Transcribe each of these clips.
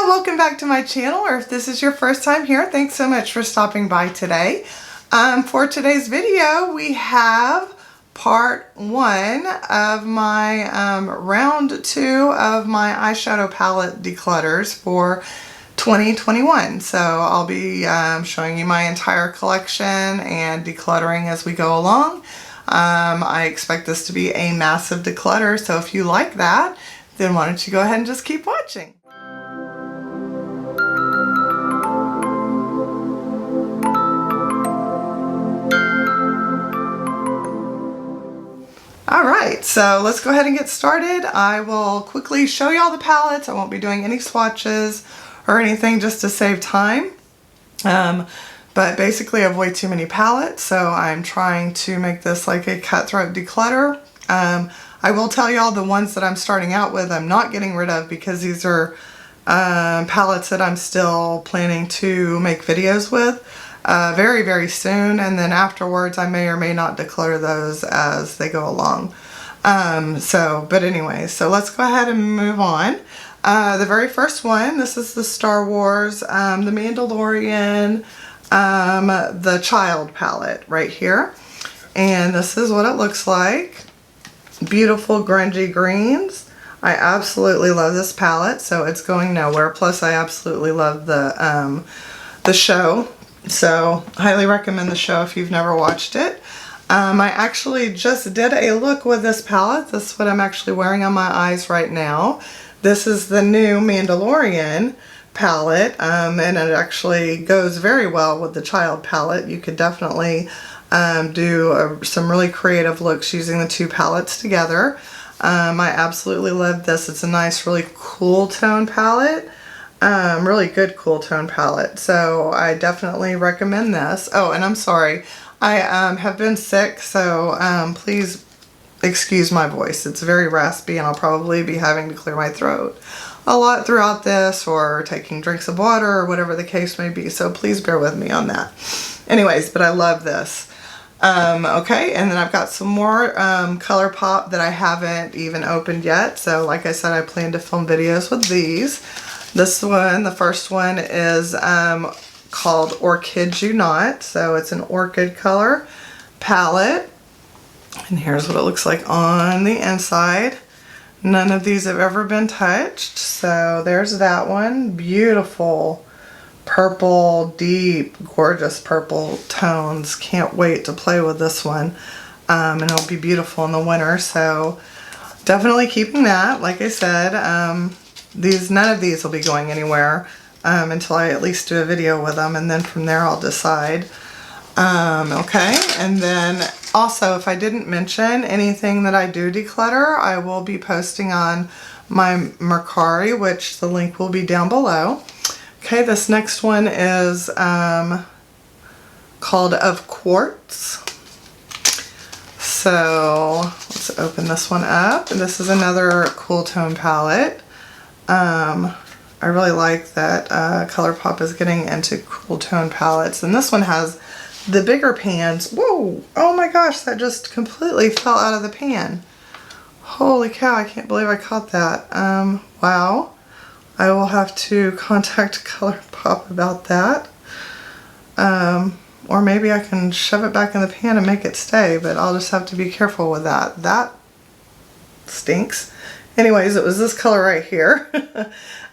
Welcome back to my channel, or if this is your first time here, thanks so much for stopping by today. For today's video, we have part 1 of my round 2 of my eyeshadow palette declutters for 2021. So I'll be showing you my entire collection and decluttering as we go along. I expect this to be a massive declutter, so if you like that, then why don't you go ahead and just keep watching. Alright, so let's go ahead and get started. I will quickly show you all the palettes. I won't be doing any swatches or anything just to save time. But basically I have way too many palettes, so I'm trying to make this like a cutthroat declutter. I will tell y'all the ones that I'm starting out with I'm not getting rid of because these are palettes that I'm still planning to make videos with very, very soon, and then afterwards I may or may not declutter those as they go along. But anyway, so let's go ahead and move on. The very first one, this is the Star Wars, the Mandalorian, the Child palette right here. And this is what it looks like. Beautiful grungy greens. I absolutely love this palette, so it's going nowhere. Plus I absolutely love the show. So highly recommend the show if you've never watched it. I actually just did a look with this palette. This is what I'm actually wearing on my eyes right now. This is the new Mandalorian palette, and it actually goes very well with the Child palette. You could definitely do some really creative looks using the two palettes together. I absolutely love this. It's a nice, really cool tone palette. Really good cool tone palette. So I definitely recommend this. Oh, and I'm sorry. I have been sick, so please excuse my voice. It's very raspy and I'll probably be having to clear my throat a lot throughout this, or taking drinks of water, or whatever the case may be. So please bear with me on that. Anyways, but I love this. Okay, and then I've got some more ColourPop that I haven't even opened yet. So like I said, I plan to film videos with these. This one, the first one, is called Orchid You Not. So it's an orchid color palette. And here's what it looks like on the inside. None of these have ever been touched. So there's that one. Beautiful purple, deep, gorgeous purple tones. Can't wait to play with this one. And it'll be beautiful in the winter. So definitely keeping that. Like I said, none of these will be going anywhere until I at least do a video with them, and then from there I'll decide. Okay, and then also, if I didn't mention anything that I do declutter, I will be posting on my Mercari, which the link will be down below. Okay, this next one is called Of Quartz. So let's open this one up. And this is another cool tone palette. I really like that ColourPop is getting into cool tone palettes. And this one has the bigger pans. Whoa! Oh my gosh, that just completely fell out of the pan. Holy cow, I can't believe I caught that. Wow. I will have to contact ColourPop about that. Or maybe I can shove it back in the pan and make it stay, but I'll just have to be careful with that. That stinks. Anyways, it was this color right here.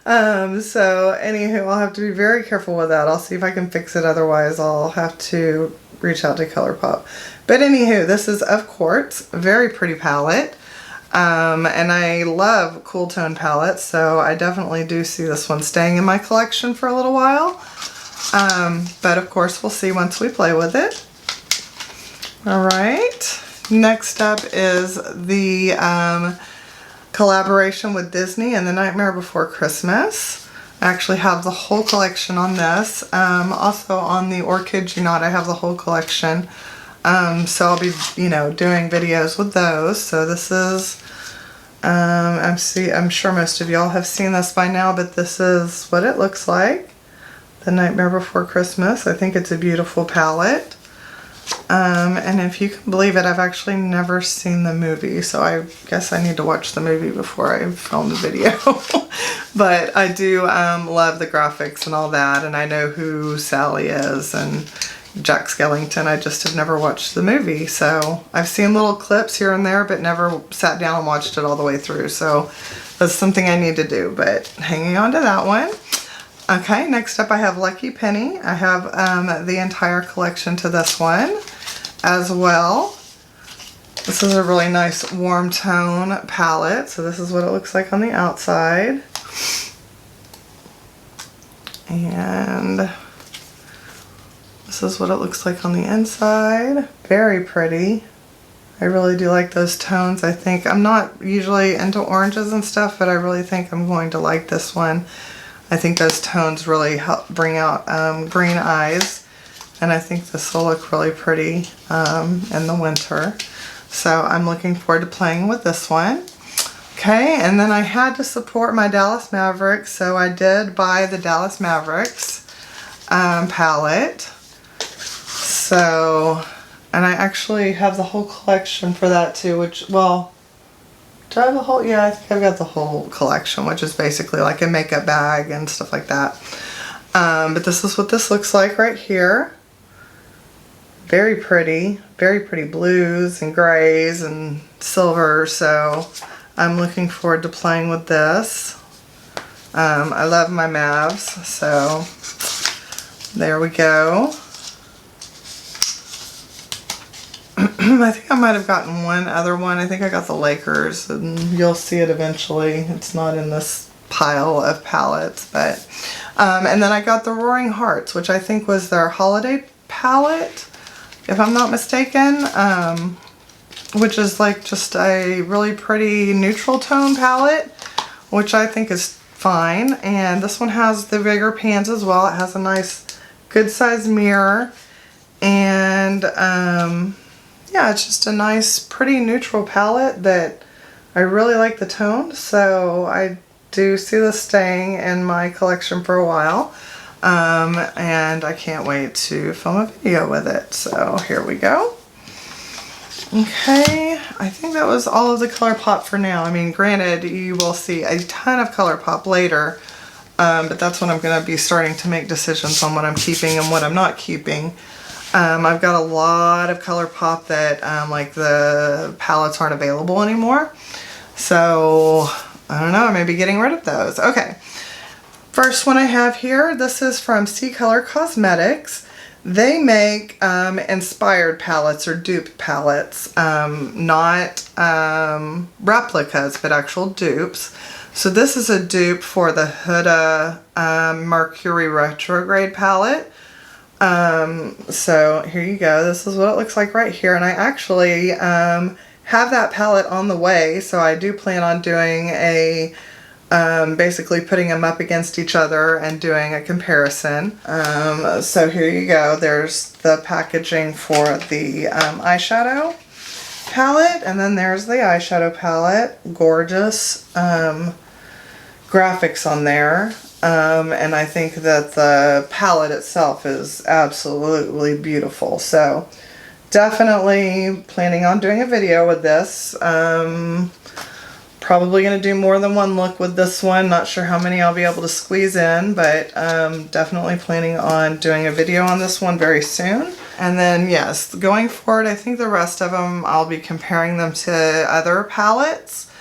So anywho, I'll have to be very careful with that. I'll see if I can fix it. Otherwise, I'll have to reach out to ColourPop. But anywho, this is Of Quartz. Very pretty palette. And I love cool tone palettes, so I definitely do see this one staying in my collection for a little while. But of course, we'll see once we play with it. Alright. Next up is the collaboration with Disney and The Nightmare Before Christmas. I actually have the whole collection on this. Also on the Orchid You Not, I have the whole collection. So I'll be, doing videos with those. So this is, I'm sure most of y'all have seen this by now, but this is what it looks like. The Nightmare Before Christmas. I think it's a beautiful palette. And if you can believe it, I've actually never seen the movie, so I guess I need to watch the movie before I film the video. But I do love the graphics and all that, and I know who Sally is and Jack Skellington. I just have never watched the movie, so I've seen little clips here and there, but never sat down and watched it all the way through, so that's something I need to do, but hanging on to that one. Okay, next up I have Lucky Penny. I have the entire collection to this one as well. This is a really nice warm tone palette, so this is what it looks like on the outside. And this is what it looks like on the inside. Very pretty. I really do like those tones. I think I'm not usually into oranges and stuff, but I really think I'm going to like this one. I think those tones really help bring out green eyes, and I think this will look really pretty in the winter. So I'm looking forward to playing with this one. Okay, and then I had to support my Dallas Mavericks, so I did buy the Dallas Mavericks palette. So, and I actually have the whole collection for that too, which, well, do I have the whole? Yeah, I think I've got the whole collection, which is basically like a makeup bag and stuff like that. But this is what this looks like right here. Very pretty blues and grays and silver, so I'm looking forward to playing with this. I love my Mavs, so there we go. I think I might have gotten one other one. I think I got the Lakers, and you'll see it eventually. It's not in this pile of palettes, but and then I got the Roaring Hearts, which I think was their holiday palette, if I'm not mistaken, which is like just a really pretty neutral tone palette, which I think is fine. And this one has the bigger pans as well. It has a nice good size mirror, and yeah, it's just a nice pretty neutral palette that I really like the tone, so I do see this staying in my collection for a while. And I can't wait to film a video with it. So here we go. Okay, I think that was all of the ColourPop for now. I mean, granted, you will see a ton of ColourPop later, but that's when I'm going to be starting to make decisions on what I'm keeping and what I'm not keeping. I've got a lot of ColourPop that like the palettes aren't available anymore. So I don't know, I may be getting rid of those. Okay. First one I have here, this is from C Color Cosmetics. They make inspired palettes or dupe palettes, not replicas, but actual dupes. So this is a dupe for the Huda Mercury Retrograde palette. So here you go. This is what it looks like right here. And I actually have that palette on the way, so I do plan on doing a basically putting them up against each other and doing a comparison. So here you go. There's the packaging for the eyeshadow palette, and then there's the eyeshadow palette. Gorgeous graphics on there. And I think that the palette itself is absolutely beautiful. So definitely planning on doing a video with this. Probably going to do more than one look with this one. Not sure how many I'll be able to squeeze in, but definitely planning on doing a video on this one very soon. And then yes, going forward, I think the rest of them I'll be comparing them to other palettes.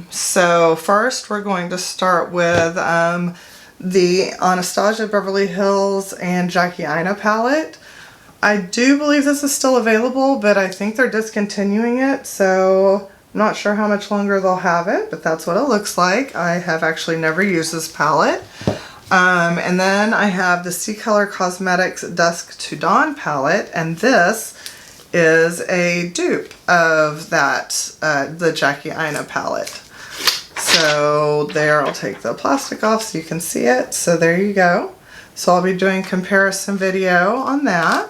So first we're going to start with the Anastasia Beverly Hills and Jackie Aina palette. I do believe this is still available, but I think they're discontinuing it, so I'm not sure how much longer they'll have it, but that's what it looks like. I have actually never used this palette. And then I have the C Color Cosmetics Dusk to Dawn palette, and this is a dupe of that, the Jackie Aina palette. So there, I'll take the plastic off so you can see it. So there you go. So I'll be doing comparison video on that.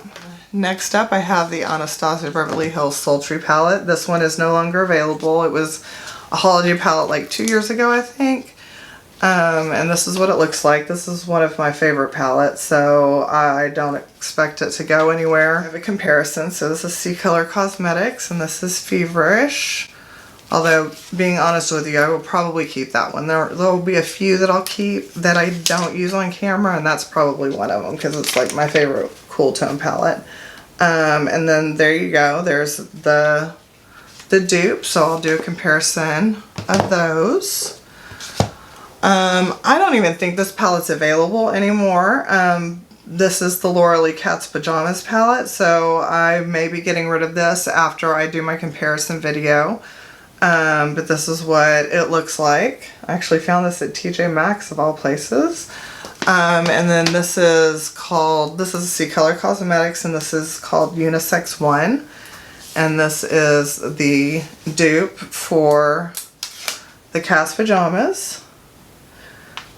Next up, I have the Anastasia Beverly Hills Sultry palette. This one is no longer available. It was a holiday palette like 2 years ago, I think. And this is what it looks like. This is one of my favorite palettes, so I don't expect it to go anywhere. I have a comparison. So this is C Color Cosmetics, and this is Feverish. Although, being honest with you, I will probably keep that one. There will be a few that I'll keep that I don't use on camera, and that's probably one of them because it's like my favorite cool tone palette. And then there you go. There's the dupe, so I'll do a comparison of those. I don't even think this palette's available anymore. This is the Laura Lee Cat's Pajamas palette, so I may be getting rid of this after I do my comparison video. But this is what it looks like. I actually found this at TJ Maxx of all places. And then this is C Color Cosmetics, and this is called Unisex 1. And this is the dupe for the Cat's Pajamas.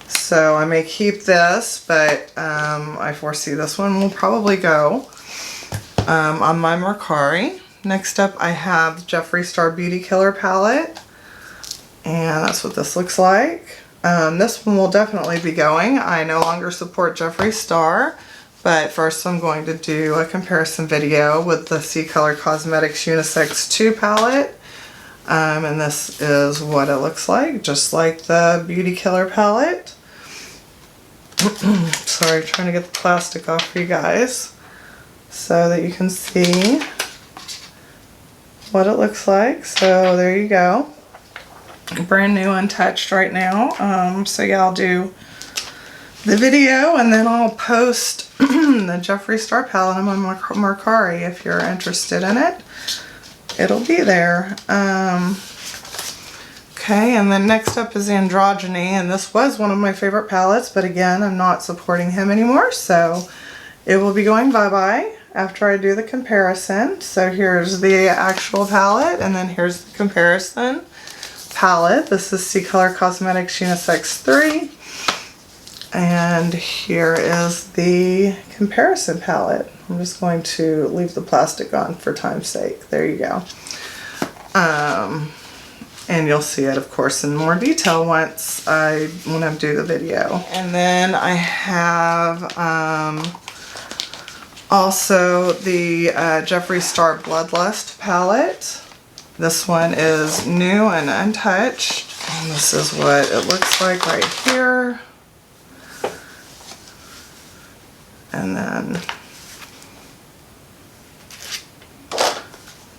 So I may keep this, but I foresee this one will probably go on my Mercari. Next up I have the Jeffree Star Beauty Killer palette, and that's what this looks like. This one will definitely be going. I no longer support Jeffree Star, but first I'm going to do a comparison video with the C Color Cosmetics Unisex 2 palette. And this is what it looks like, just like the Beauty Killer palette. Sorry, trying to get the plastic off for you guys so that you can see what it looks like. So there you go. Brand new, untouched right now. So yeah, I'll do the video and then I'll post the Jeffree Star palette on my Mercari if you're interested in it. It'll be there. Okay, and then next up is Androgyny, and this was one of my favorite palettes, but again, I'm not supporting him anymore, so it will be going bye-bye after I do the comparison. So here's the actual palette, and then here's the comparison palette. This is C Color Cosmetics Unisex 3, and here is the comparison palette. I'm just going to leave the plastic on for time's sake. There you go. And you'll see it, of course, in more detail when I do the video. And then I have also the Jeffree Star Bloodlust palette. This one is new and untouched. And this is what it looks like right here. And then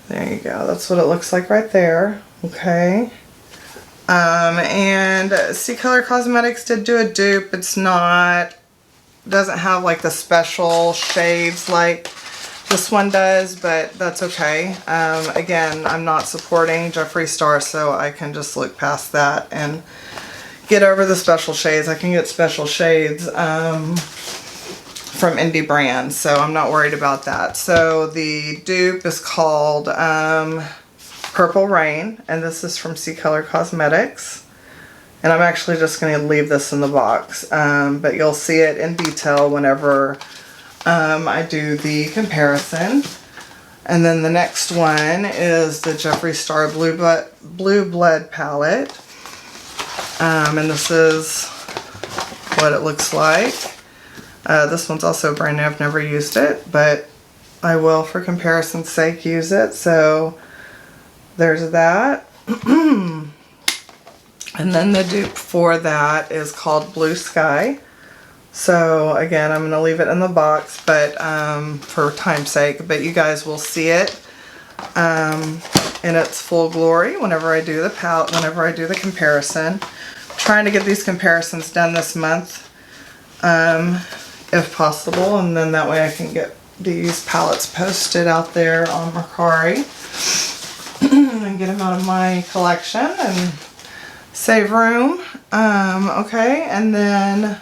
there you go. That's what it looks like right there. Okay. And C Color Cosmetics did do a dupe. It's doesn't have like the special shades like this one does, but that's okay. Again, I'm not supporting Jeffree Star, so I can just look past that and get over the special shades. I can get special shades from indie brands, so I'm not worried about that. So the dupe is called Purple Rain, and this is from C Color Cosmetics. And I'm actually just going to leave this in the box, but you'll see it in detail whenever I do the comparison. And then the next one is the Jeffree Star Blue Blood palette, and this is what it looks like. This one's also brand new. I've never used it, but I will, for comparison's sake, use it. So there's that. And then the dupe for that is called Blue Sky. So again, I'm going to leave it in the box, but for time's sake, but you guys will see it in its full glory whenever I do the palette, whenever I do the comparison. I'm trying to get these comparisons done this month, if possible, and then that way I can get these palettes posted out there on Mercari and get them out of my collection and save room. Okay, and then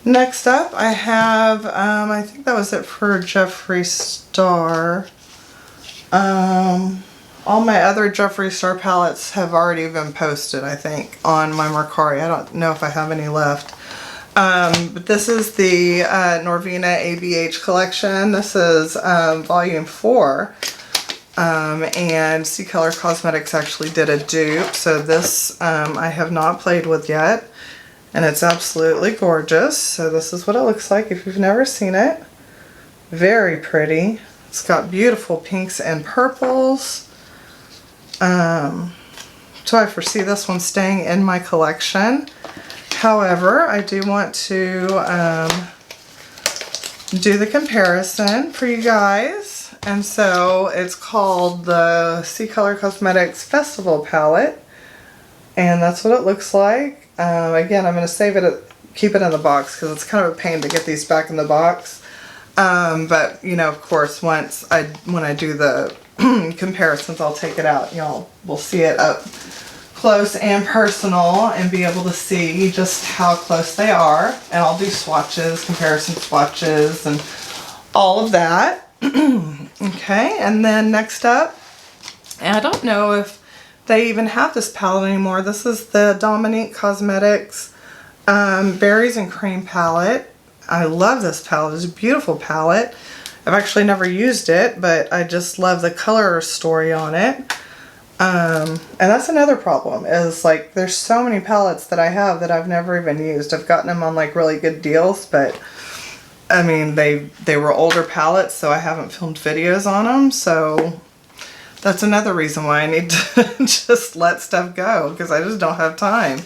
next up I have, I think that was it for Jeffree Star. All my other Jeffree Star palettes have already been posted, I think, on my Mercari. I don't know if I have any left. But this is the Norvina ABH collection. This is volume 4. And C Color Cosmetics actually did a dupe. So this I have not played with yet. And it's absolutely gorgeous. So this is what it looks like if you've never seen it. Very pretty. It's got beautiful pinks and purples. So I foresee this one staying in my collection. However, I do want to do the comparison for you guys. And so it's called the C Color Cosmetics Festival Palette. And that's what it looks like. Again, I'm going to save it, keep it in the box because it's kind of a pain to get these back in the box. But, you know, of course, when I do the comparisons, I'll take it out. Y'all will see it up close and personal and be able to see just how close they are. And I'll do swatches, comparison swatches, and all of that. Okay, and then next up, and I don't know if they even have this palette anymore. This is the Dominique Cosmetics Berries and Cream palette. I love this palette. It's a beautiful palette. I've actually never used it, but I just love the color story on it. And that's another problem, is like there's so many palettes that I have that I've never even used. I've gotten them on like really good deals, but I mean they were older palettes, so I haven't filmed videos on them. So that's another reason why I need to just let stuff go, because I just don't have time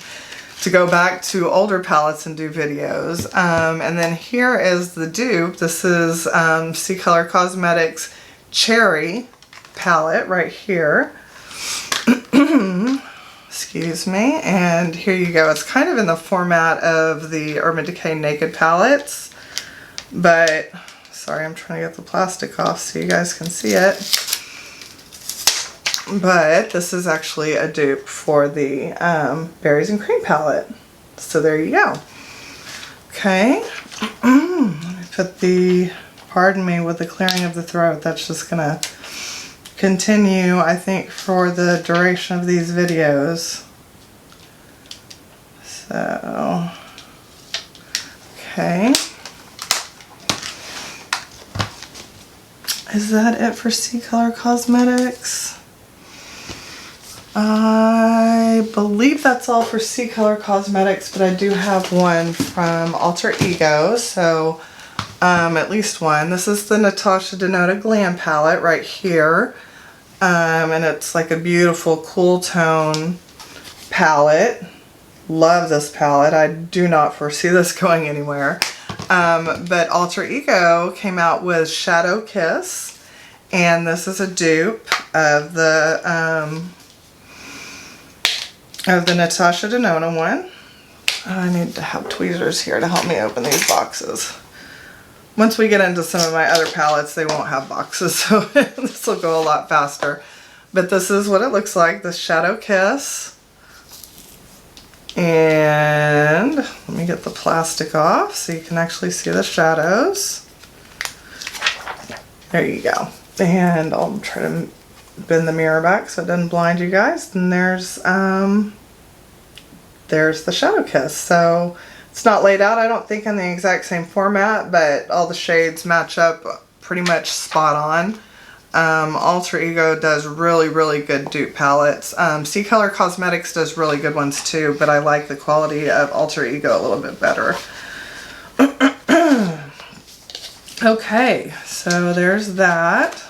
to go back to older palettes and do videos. And then here is the dupe. This is C Color Cosmetics Cherry palette right here. Excuse me. And here you go. It's kind of in the format of the Urban Decay Naked palettes. But, sorry, I'm trying to get the plastic off so you guys can see it. But this is actually a dupe for the Berries and Cream palette. So there you go. Okay. Let me put the, pardon me with the clearing of the throat. That's just going to continue, I think, for the duration of these videos. So, okay. Is that it for C Color Cosmetics? I believe that's all for C Color Cosmetics, but I do have one from Alter Ego, so at least one. This is the Natasha Denona Glam palette right here, and it's like a beautiful cool tone palette. Love this palette. I do not foresee this going anywhere. But Alter Ego came out with Shadow Kiss, and this is a dupe of the Natasha Denona one. I need to have tweezers here to help me open these boxes. Once we get into some of my other palettes, they won't have boxes, so this will go a lot faster. But this is what it looks like, the Shadow Kiss. And let me get the plastic off so you can actually see the shadows. There you go. And I'll try to bend the mirror back so it doesn't blind you guys. And there's the Shadow Kiss. So it's not laid out, I don't think, in the exact same format, but all the shades match up pretty much spot on. Alter Ego does really, really good dupe palettes. C Color Cosmetics does really good ones too, but I like the quality of Alter Ego a little bit better. Okay, so there's that.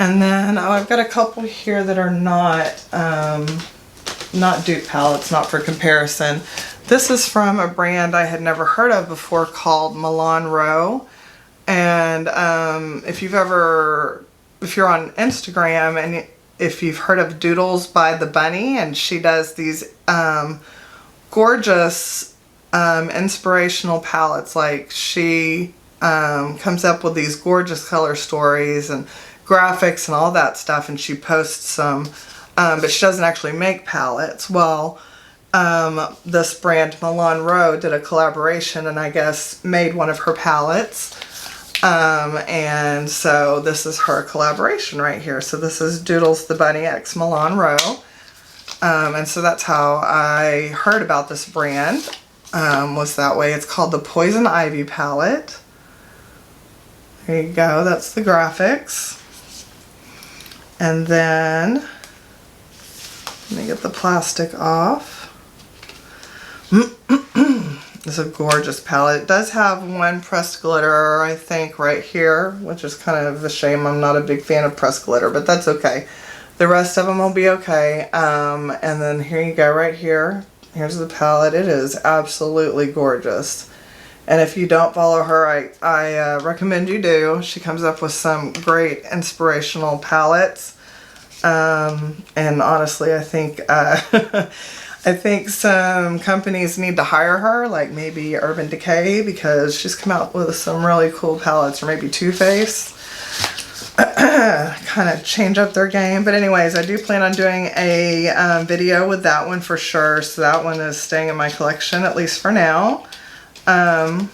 And then, oh, I've got a couple here that are not dupe palettes, not for comparison. This is from a brand I had never heard of before called Milan Row. And if you're on Instagram and if you've heard of Doodles by the Bunny, and she does these gorgeous inspirational palettes. Like she comes up with these gorgeous color stories and graphics and all that stuff, and she posts some, but she doesn't actually make palettes. Well, this brand Milan Row did a collaboration and I guess made one of her palettes. And so this is her collaboration right here. So this is Doodles the Bunny X Milan Row. And so that's how I heard about this brand, was that way. It's called the Poison Ivy palette. There you go, that's the graphics. And then, let me get the plastic off. It's a gorgeous palette. It does have one pressed glitter, I think, right here, which is kind of a shame. I'm not a big fan of pressed glitter, but that's okay. The rest of them will be okay. And then here you go, right here. Here's the palette. It is absolutely gorgeous. And if you don't follow her, I recommend you do. She comes up with some great inspirational palettes. And honestly, I think I think some companies need to hire her, like maybe Urban Decay, because she's come out with some really cool palettes, or maybe Too Faced. Kind of change up their game. But anyways, I do plan on doing a video with that one for sure. So that one is staying in my collection, at least for now. And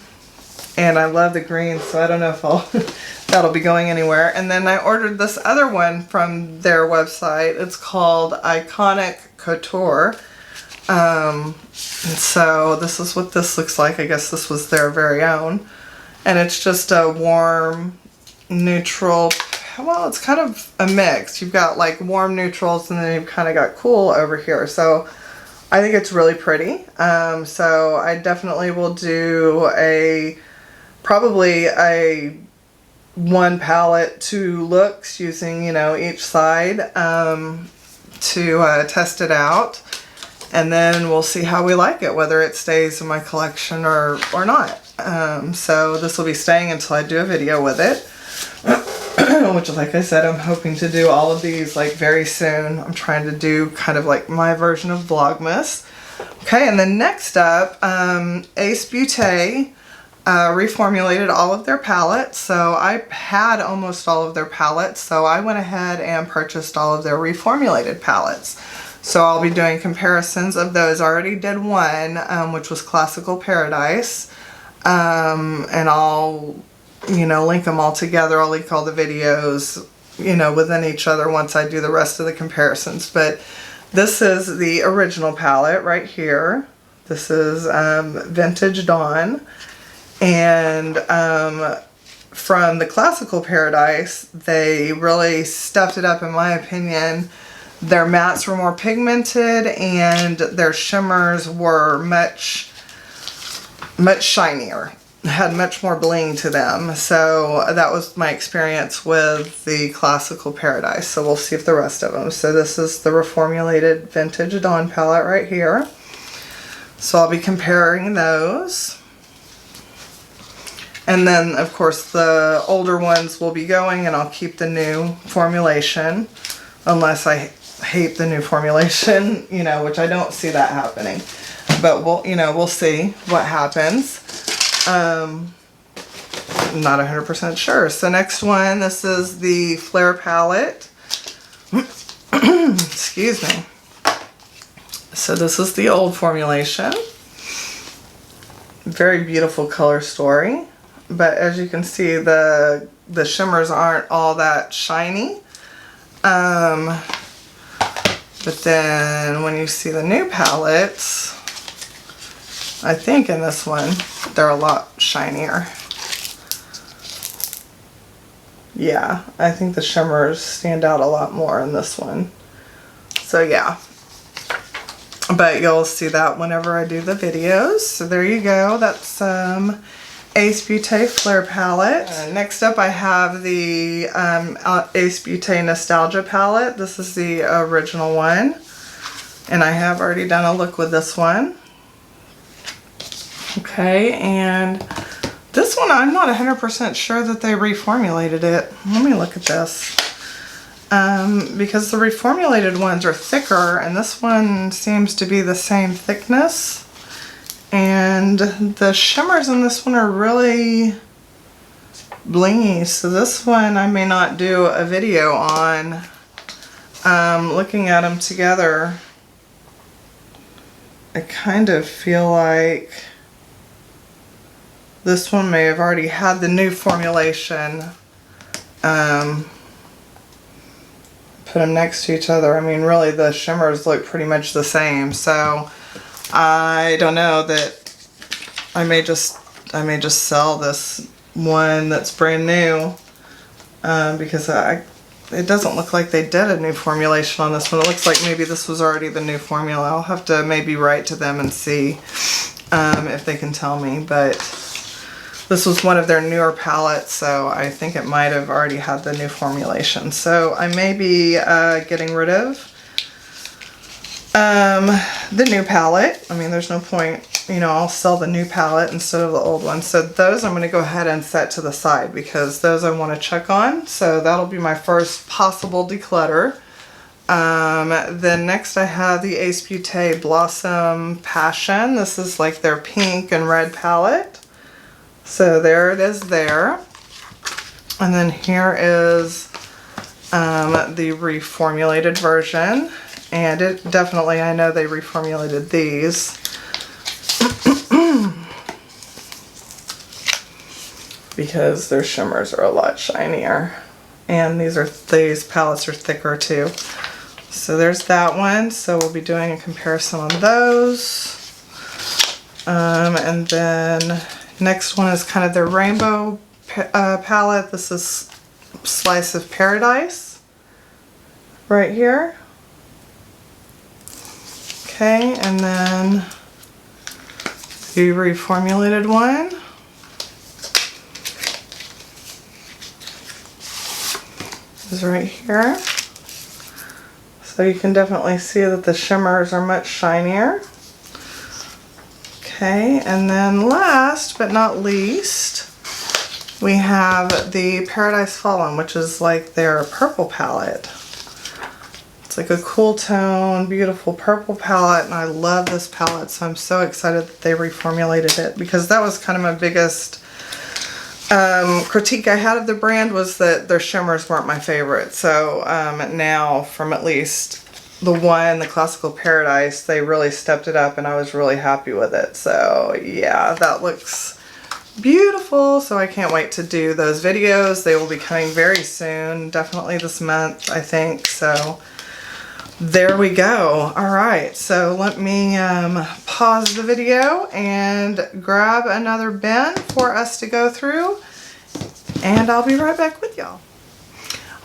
I love the green, so I don't know if that'll be going anywhere. And then I ordered this other one from their website. It's called Iconic Couture. So this is what this looks like. I guess this was their very own. And it's just a warm, neutral, well, it's kind of a mix. You've got like warm neutrals, and then you've kind of got cool over here. So I think it's really pretty. So I definitely will do probably a one palette, 2 looks using, you know, each side to test it out. And then we'll see how we like it, whether it stays in my collection or not. So this will be staying until I do a video with it. Which, like I said, I'm hoping to do all of these like very soon. I'm trying to do kind of like my version of Vlogmas. Okay, and then next up, Ace Beauté reformulated all of their palettes. So I had almost all of their palettes, so I went ahead and purchased all of their reformulated palettes. So I'll be doing comparisons of those. I already did one, which was Classical Paradise. And I'll, you know, link them all together. I'll link all the videos, you know, within each other once I do the rest of the comparisons. But this is the original palette right here. This is Vintage Dawn. And from the Classical Paradise, they really stepped it up, in my opinion. Their mattes were more pigmented, and their shimmers were much shinier. Had much more bling to them. So that was my experience with the Classical Paradise. So we'll see if the rest of them. So this is the reformulated Vintage Dawn palette right here. So I'll be comparing those. And then, of course, the older ones will be going, and I'll keep the new formulation, unless I hate the new formulation, you know, which I don't see that happening. But we'll see what happens. I'm not 100% sure. So next one, this is the Flare palette. Excuse me. So this is the old formulation. Very beautiful color story. But as you can see, the shimmers aren't all that shiny. But then when you see the new palettes, I think in this one, they're a lot shinier. Yeah, I think the shimmers stand out a lot more in this one. So yeah. But you'll see that whenever I do the videos. So there you go. That's Ace Beauté Flare palette. Next up I have the Ace Beauté Nostalgia palette. This is the original one. And I have already done a look with this one. Okay, and this one I'm not 100% sure that they reformulated it. Let me look at this. Because the reformulated ones are thicker, and this one seems to be the same thickness. And the shimmers in this one are really blingy, so this one I may not do a video on. Looking at them together, I kind of feel like this one may have already had the new formulation. Put them next to each other. I mean, really the shimmers look pretty much the same, so I don't know, that I may just sell this one that's brand new, because I it doesn't look like they did a new formulation on this one. It looks like maybe this was already the new formula. I'll have to maybe write to them and see if they can tell me, but this was one of their newer palettes, so I think it might have already had the new formulation. So I may be getting rid of the new palette. I mean, there's no point, you know, I'll sell the new palette instead of the old one. So those I'm going to go ahead and set to the side because those I want to check on. So that'll be my first possible declutter. Then next I have the Ace Beauté Blossom Passion. This is like their pink and red palette. So there it is there. And then here is the reformulated version. And it definitely, I know they reformulated these. Because their shimmers are a lot shinier. And these palettes are thicker too. So there's that one. So we'll be doing a comparison on those. And then next one is kind of their rainbow palette. This is Slice of Paradise right here. Okay, and then the reformulated one. Is right here. So you can definitely see that the shimmers are much shinier. Okay, and then last but not least, we have the Paradise Fallen, which is like their purple palette. It's like a cool tone, beautiful purple palette, and I love this palette, so I'm so excited that they reformulated it because that was kind of my biggest critique I had of the brand was that their shimmers weren't my favorite. So now from at least the Classical Paradise, they really stepped it up and I was really happy with it. So yeah, that looks beautiful. So I can't wait to do those videos. They will be coming very soon, definitely this month, I think. So there we go. All right, so let me pause the video and grab another bin for us to go through, and I'll be right back with y'all.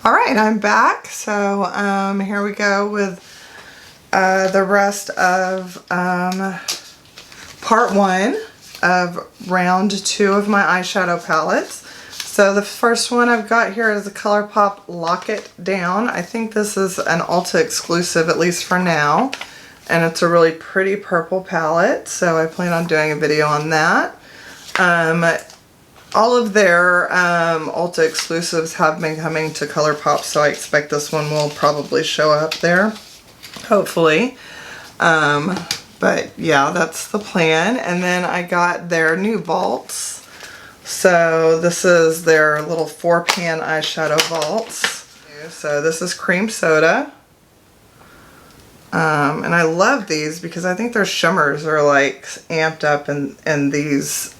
All right, I'm back. So here we go with the rest of part 1 of round 2 of my eyeshadow palettes. So the first one I've got here is the ColourPop Lock It Down. I think this is an Ulta exclusive, at least for now. And it's a really pretty purple palette, so I plan on doing a video on that. All of their Ulta exclusives have been coming to ColourPop, so I expect this one will probably show up there, hopefully. But yeah, that's the plan. And then I got their new vaults. So this is their little 4-pan eyeshadow vaults. So this is Cream Soda. And I love these because I think their shimmers are like amped up in these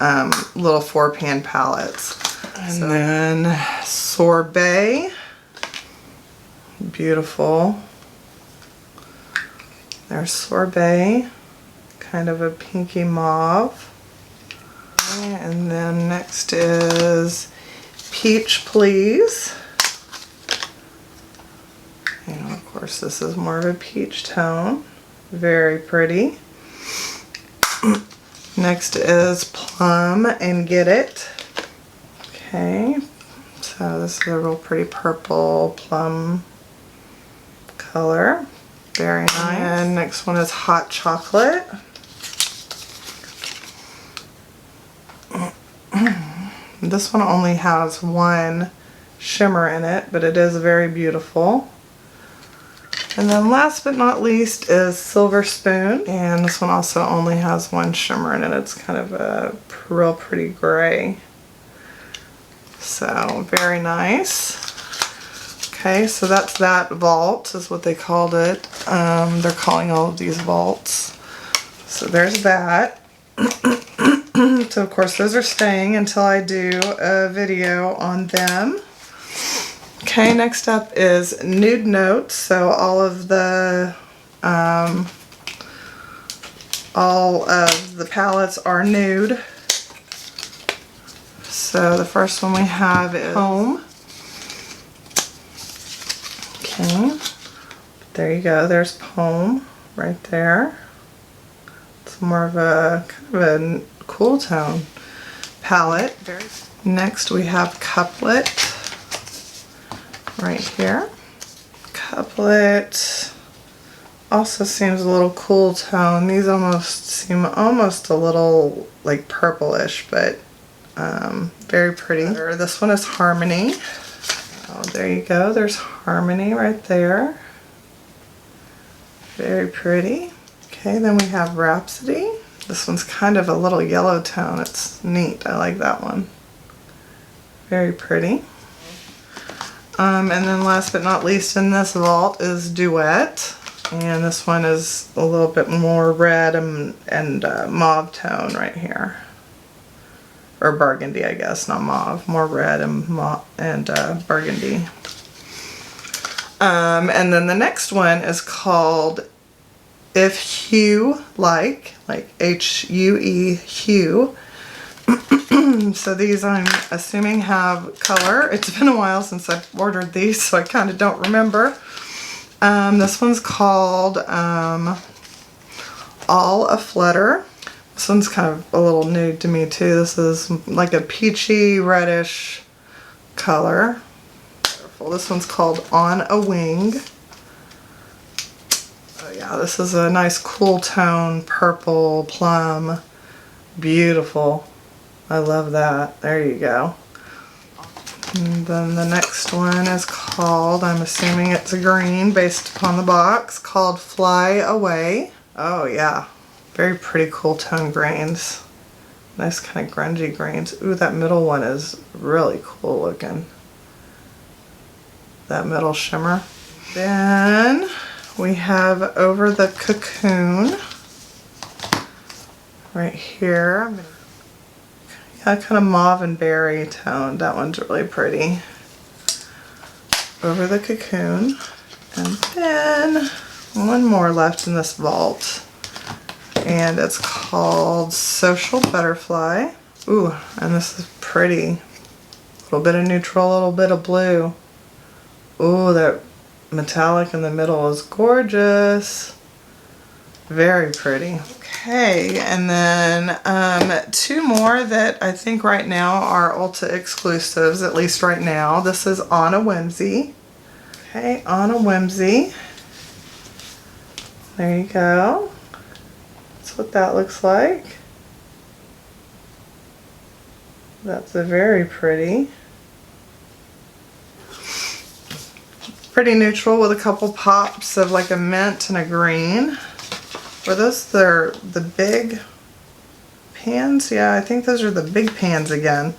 little 4-pan palettes. And then Sorbet. Beautiful. There's Sorbet. Kind of a pinky mauve. And then next is Peach Please. And of course this is more of a peach tone. Very pretty. Next is Plum and Get It. Okay, so this is a real pretty purple plum color. Very nice. And next one is Hot Chocolate. This one only has one shimmer in it, but it is very beautiful. And then last but not least is Silver Spoon. And this one also only has one shimmer in it. It's kind of a real pretty gray. So very nice. Okay, so that's that vault is what they called it. They're calling all of these vaults. So there's that. So of course those are staying until I do a video on them. Okay, next up is Nude Notes. So all of the palettes are nude. So the first one we have is Home. There you go, there's Poem right there. It's more of a kind of a cool tone palette. Next we have Couplet right here. Couplet also seems a little cool tone. These almost seem almost a little like purplish, but very pretty. This one is Harmony. Oh, there you go. There's Harmony right there. Very pretty. Okay, then we have Rhapsody. This one's kind of a little yellow tone. It's neat. I like that one. Very pretty. And then last but not least in this vault is Duet. And this one is a little bit more red and mauve tone right here. Or burgundy, I guess, not mauve. More red and burgundy. And then the next one is called If You Like H-U-E, Hue. So these, I'm assuming, have color. It's been a while since I've ordered these, so I kind of don't remember. This one's called All Aflutter. This one's kind of a little nude to me too. This is like a peachy reddish color. This one's called On a Wing. Oh yeah, this is a nice cool tone, purple, plum. Beautiful. I love that. There you go. And then the next one is called, I'm assuming it's a green based upon the box, called Fly Away. Oh yeah, very pretty cool tone grains. Nice kind of grungy grains. Ooh, that middle one is really cool looking. That middle shimmer. Then we have Over the Cocoon right here. Yeah, kind of mauve and berry tone. That one's really pretty. Over the Cocoon. And then one more left in this vault. And it's called Social Butterfly. Ooh, and this is pretty. A little bit of neutral, a little bit of blue. Ooh, that metallic in the middle is gorgeous. Very pretty. Okay, and then two more that I think right now are Ulta exclusives, at least right now. This is On a Whimsy. Okay, On a Whimsy. There you go. That's what that looks like. That's a very pretty. Pretty neutral with a couple pops of like a mint and a green. Were those the big pans? Yeah, I think those are the big pans again.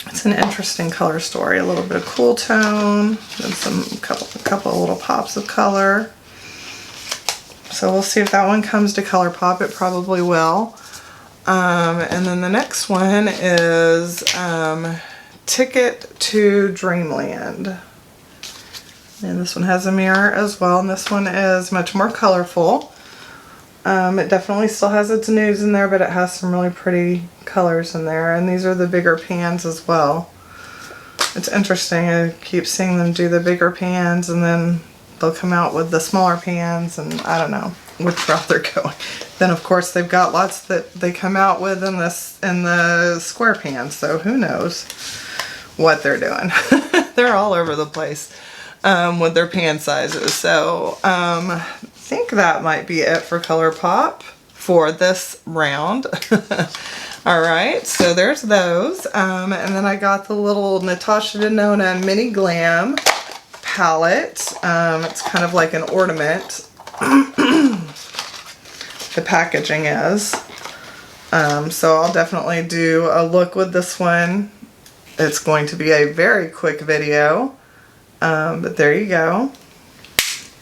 It's an interesting color story. A little bit of cool tone and a couple of little pops of color. So we'll see if that one comes to color pop. It probably will. And then the next one is Ticket to Dreamland. And this one has a mirror as well, and this one is much more colorful. It definitely still has its nudes in there, but it has some really pretty colors in there. And these are the bigger pans as well. It's interesting, I keep seeing them do the bigger pans and then they'll come out with the smaller pans, and I don't know which route they're going. Then of course they've got lots that they come out with in the square pans, so who knows what they're doing. They're all over the place. With their pan sizes. So I think that might be it for ColourPop for this round. Alright, so there's those. And then I got the little Natasha Denona Mini Glam palette. It's kind of like an ornament. The packaging is. So I'll definitely do a look with this one. It's going to be a very quick video. But there you go.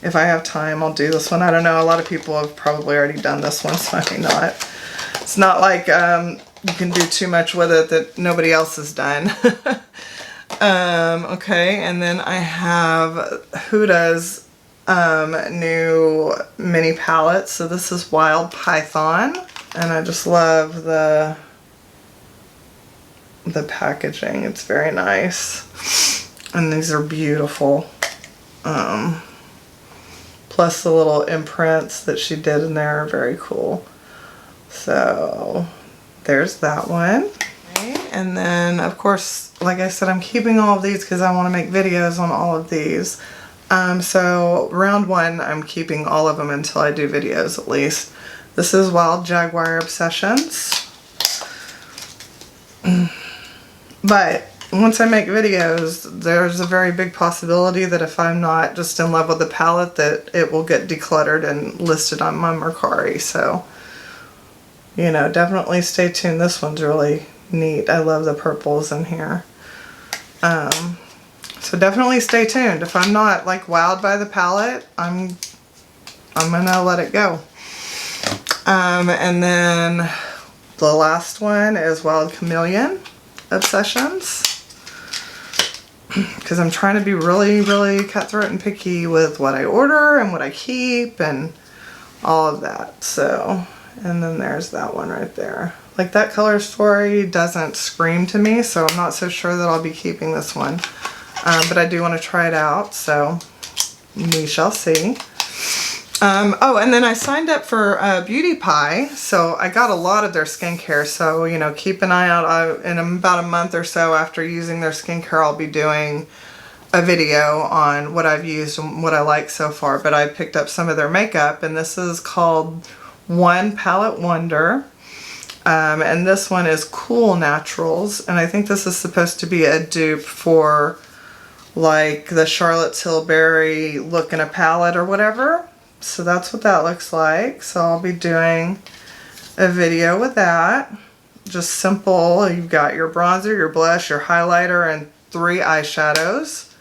If I have time, I'll do this one. I don't know. A lot of people have probably already done this one, so I may not. It's not like you can do too much with it that nobody else has done. Okay, and then I have Huda's new mini palette. So this is Wild Python, and I just love the packaging. It's very nice. And these are beautiful. Plus the little imprints that she did in there are very cool. So there's that one. And then of course, like I said, I'm keeping all of these because I want to make videos on all of these. So round one, I'm keeping all of them until I do videos at least. This is Wild Jaguar Obsessions. But once I make videos, there's a very big possibility that if I'm not just in love with the palette, that it will get decluttered and listed on my Mercari. So, you know, definitely stay tuned. This one's really neat. I love the purples in here. So definitely stay tuned. If I'm not like wowed by the palette, I'm gonna let it go. And then the last one is Wild Chameleon Obsessions. Because I'm trying to be really, really cutthroat and picky with what I order and what I keep and all of that. So, and then there's that one right there. Like, that color story doesn't scream to me, so I'm not so sure that I'll be keeping this one. But I do want to try it out, so we shall see. Oh, and then I signed up for Beauty Pie, so I got a lot of their skincare, so, you know, keep an eye out. In about a month or so after using their skincare, I'll be doing a video on what I've used and what I like so far, but I picked up some of their makeup, and this is called One Palette Wonder, and this one is Cool Naturals, and I think this is supposed to be a dupe for, like, the Charlotte Tilbury look in a palette or whatever. So that's what that looks like. So I'll be doing a video with that. Just simple. You've got your bronzer, your blush, your highlighter, and 3 eyeshadows.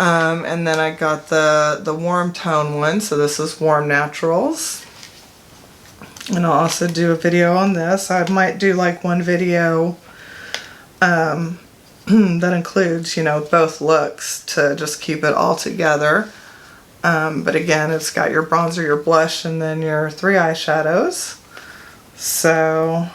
And then I got the warm tone one. So this is Warm Naturals. And I'll also do a video on this. I might do like one video that includes, you know, both looks to just keep it all together. But again, it's got your bronzer, your blush, and then your 3 eyeshadows. So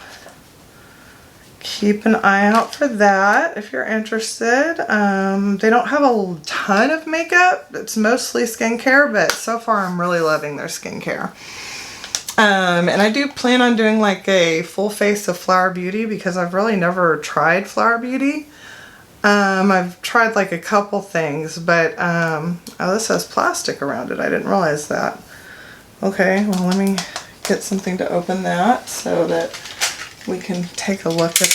keep an eye out for that if you're interested. They don't have a ton of makeup. It's mostly skincare, but so far I'm really loving their skincare. And I do plan on doing like a full face of Flower Beauty because I've really never tried Flower Beauty. I've tried like a couple things, but, oh, this has plastic around it. I didn't realize that. Okay, well, let me get something to open that so that we can take a look at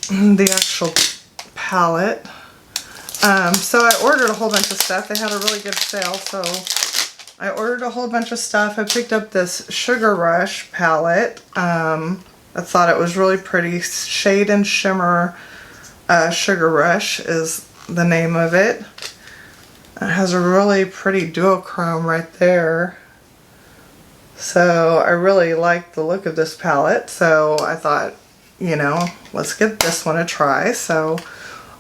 the actual palette. So I ordered a whole bunch of stuff. They had a really good sale, so I ordered a whole bunch of stuff. I picked up this Sugar Rush palette. I thought it was really pretty. Shade and Shimmer Sugar Rush is the name of it. It has a really pretty duochrome right there. So I really like the look of this palette. So I thought, you know, let's give this one a try. So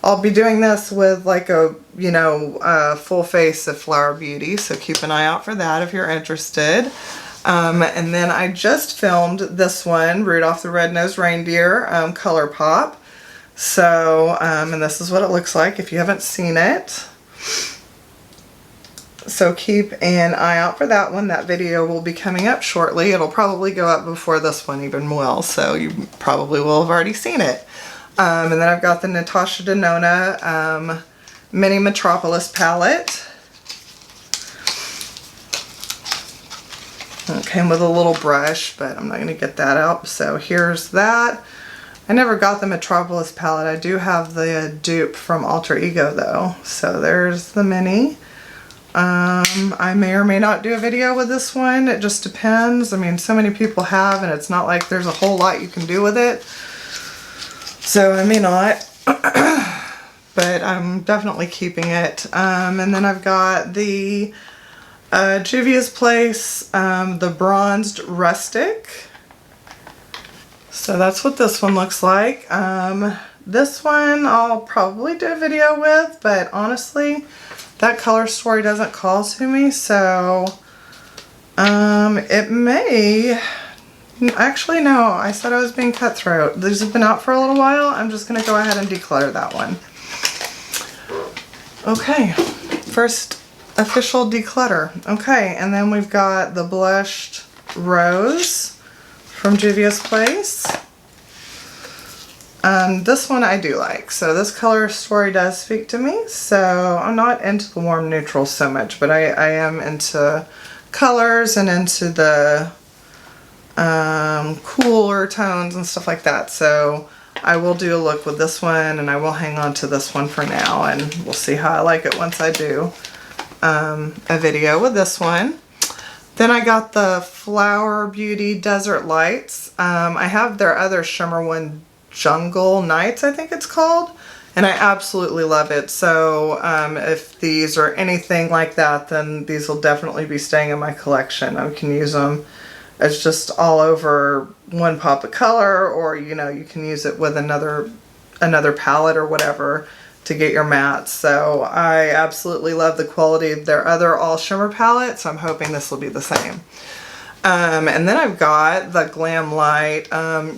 I'll be doing this with like a, you know, full face of Flower Beauty. So keep an eye out for that if you're interested. And then I just filmed this one, Rudolph the Red-Nosed Reindeer, Color Pop. So, and this is what it looks like if you haven't seen it. So keep an eye out for that one. That video will be coming up shortly. It'll probably go up before this one even will, so you probably will have already seen it. And then I've got the Natasha Denona Mini Metropolis palette. It came with a little brush, but I'm not going to get that out. So here's that. I never got the Metropolis palette. I do have the dupe from Alter Ego though. So there's the mini. I may or may not do a video with this one. It just depends. I mean, so many people have, and it's not like there's a whole lot you can do with it. So I may not. But I'm definitely keeping it. And then I've got the Juvia's Place, the Bronzed Rustic. So that's what this one looks like. This one I'll probably do a video with, but honestly, that color story doesn't call to me, so it may... Actually, no, I said I was being cutthroat. These have been out for a little while. I'm just going to go ahead and declutter that one. Okay, first official declutter. Okay, and then we've got the blushed Rose from Juvia's Place. This one I do like. So this color story does speak to me. So I'm not into the warm neutrals so much, but I am into colors and into the cooler tones and stuff like that. So I will do a look with this one, and I will hang on to this one for now, and we'll see how I like it once I do a video with this one. Then I got the Flower Beauty Desert Lights. I have their other shimmer one, Jungle Nights, I think it's called, and I absolutely love it. So if these are anything like that, then these will definitely be staying in my collection. I can use them as just all over one pop of color, or you know, you can use it with another palette or whatever to get your mattes. So I absolutely love the quality of their other all shimmer palette, so I'm hoping this will be the same. And then I've got the Glam Light.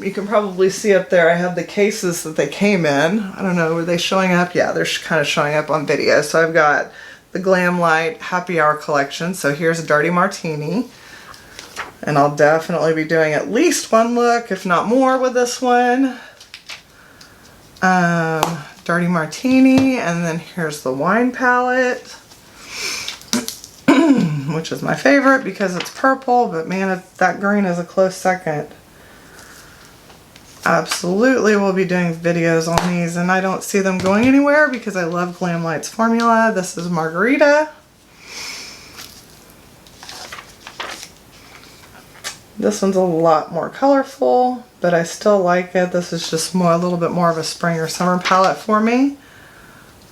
You can probably see up there I have the cases that they came in. I don't know, were they showing up? Yeah, they're kind of showing up on video. So I've got the Glam Light Happy Hour collection. So here's a Dirty Martini. And I'll definitely be doing at least one look, if not more, with this one. Dirty Martini, and then here's the wine palette, which is my favorite because it's purple, but man, that green is a close second. Absolutely will be doing videos on these, and I don't see them going anywhere because I love Glam Light's formula. This is Margarita. This one's a lot more colorful, but I still like it. This is just a little bit more of a spring or summer palette for me.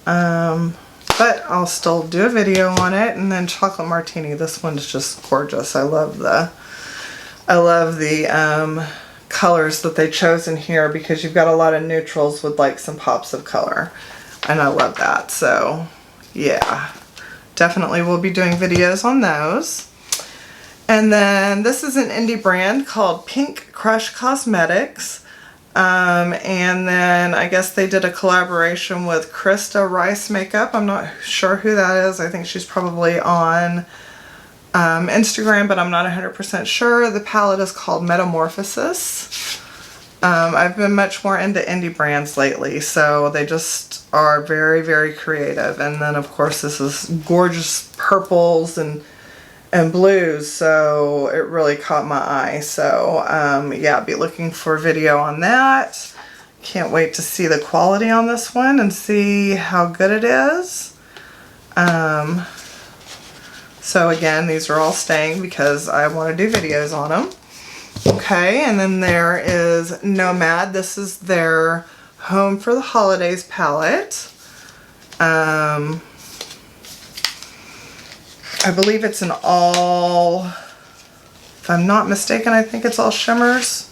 But I'll still do a video on it. And then Chocolate Martini. This one's just gorgeous. I love the colors that they chose in here because you've got a lot of neutrals with like some pops of color. And I love that. So yeah, definitely will be doing videos on those. And then this is an indie brand called Pink Crush Cosmetics. And then I guess they did a collaboration with Krista Rice Makeup. I'm not sure who that is. I think she's probably on Instagram, but I'm not 100% sure. The palette is called Metamorphosis. I've been much more into indie brands lately, so they just are very, very creative. And then of course this is gorgeous purples and blues, so it really caught my eye. So yeah, I'll be looking for a video on that. Can't wait to see the quality on this one and see how good it is. So again, these are all staying because I want to do videos on them. Okay, and then there is Nomad. This is their Home for the Holidays palette. I believe it's an all, if I'm not mistaken, I think it's all shimmers.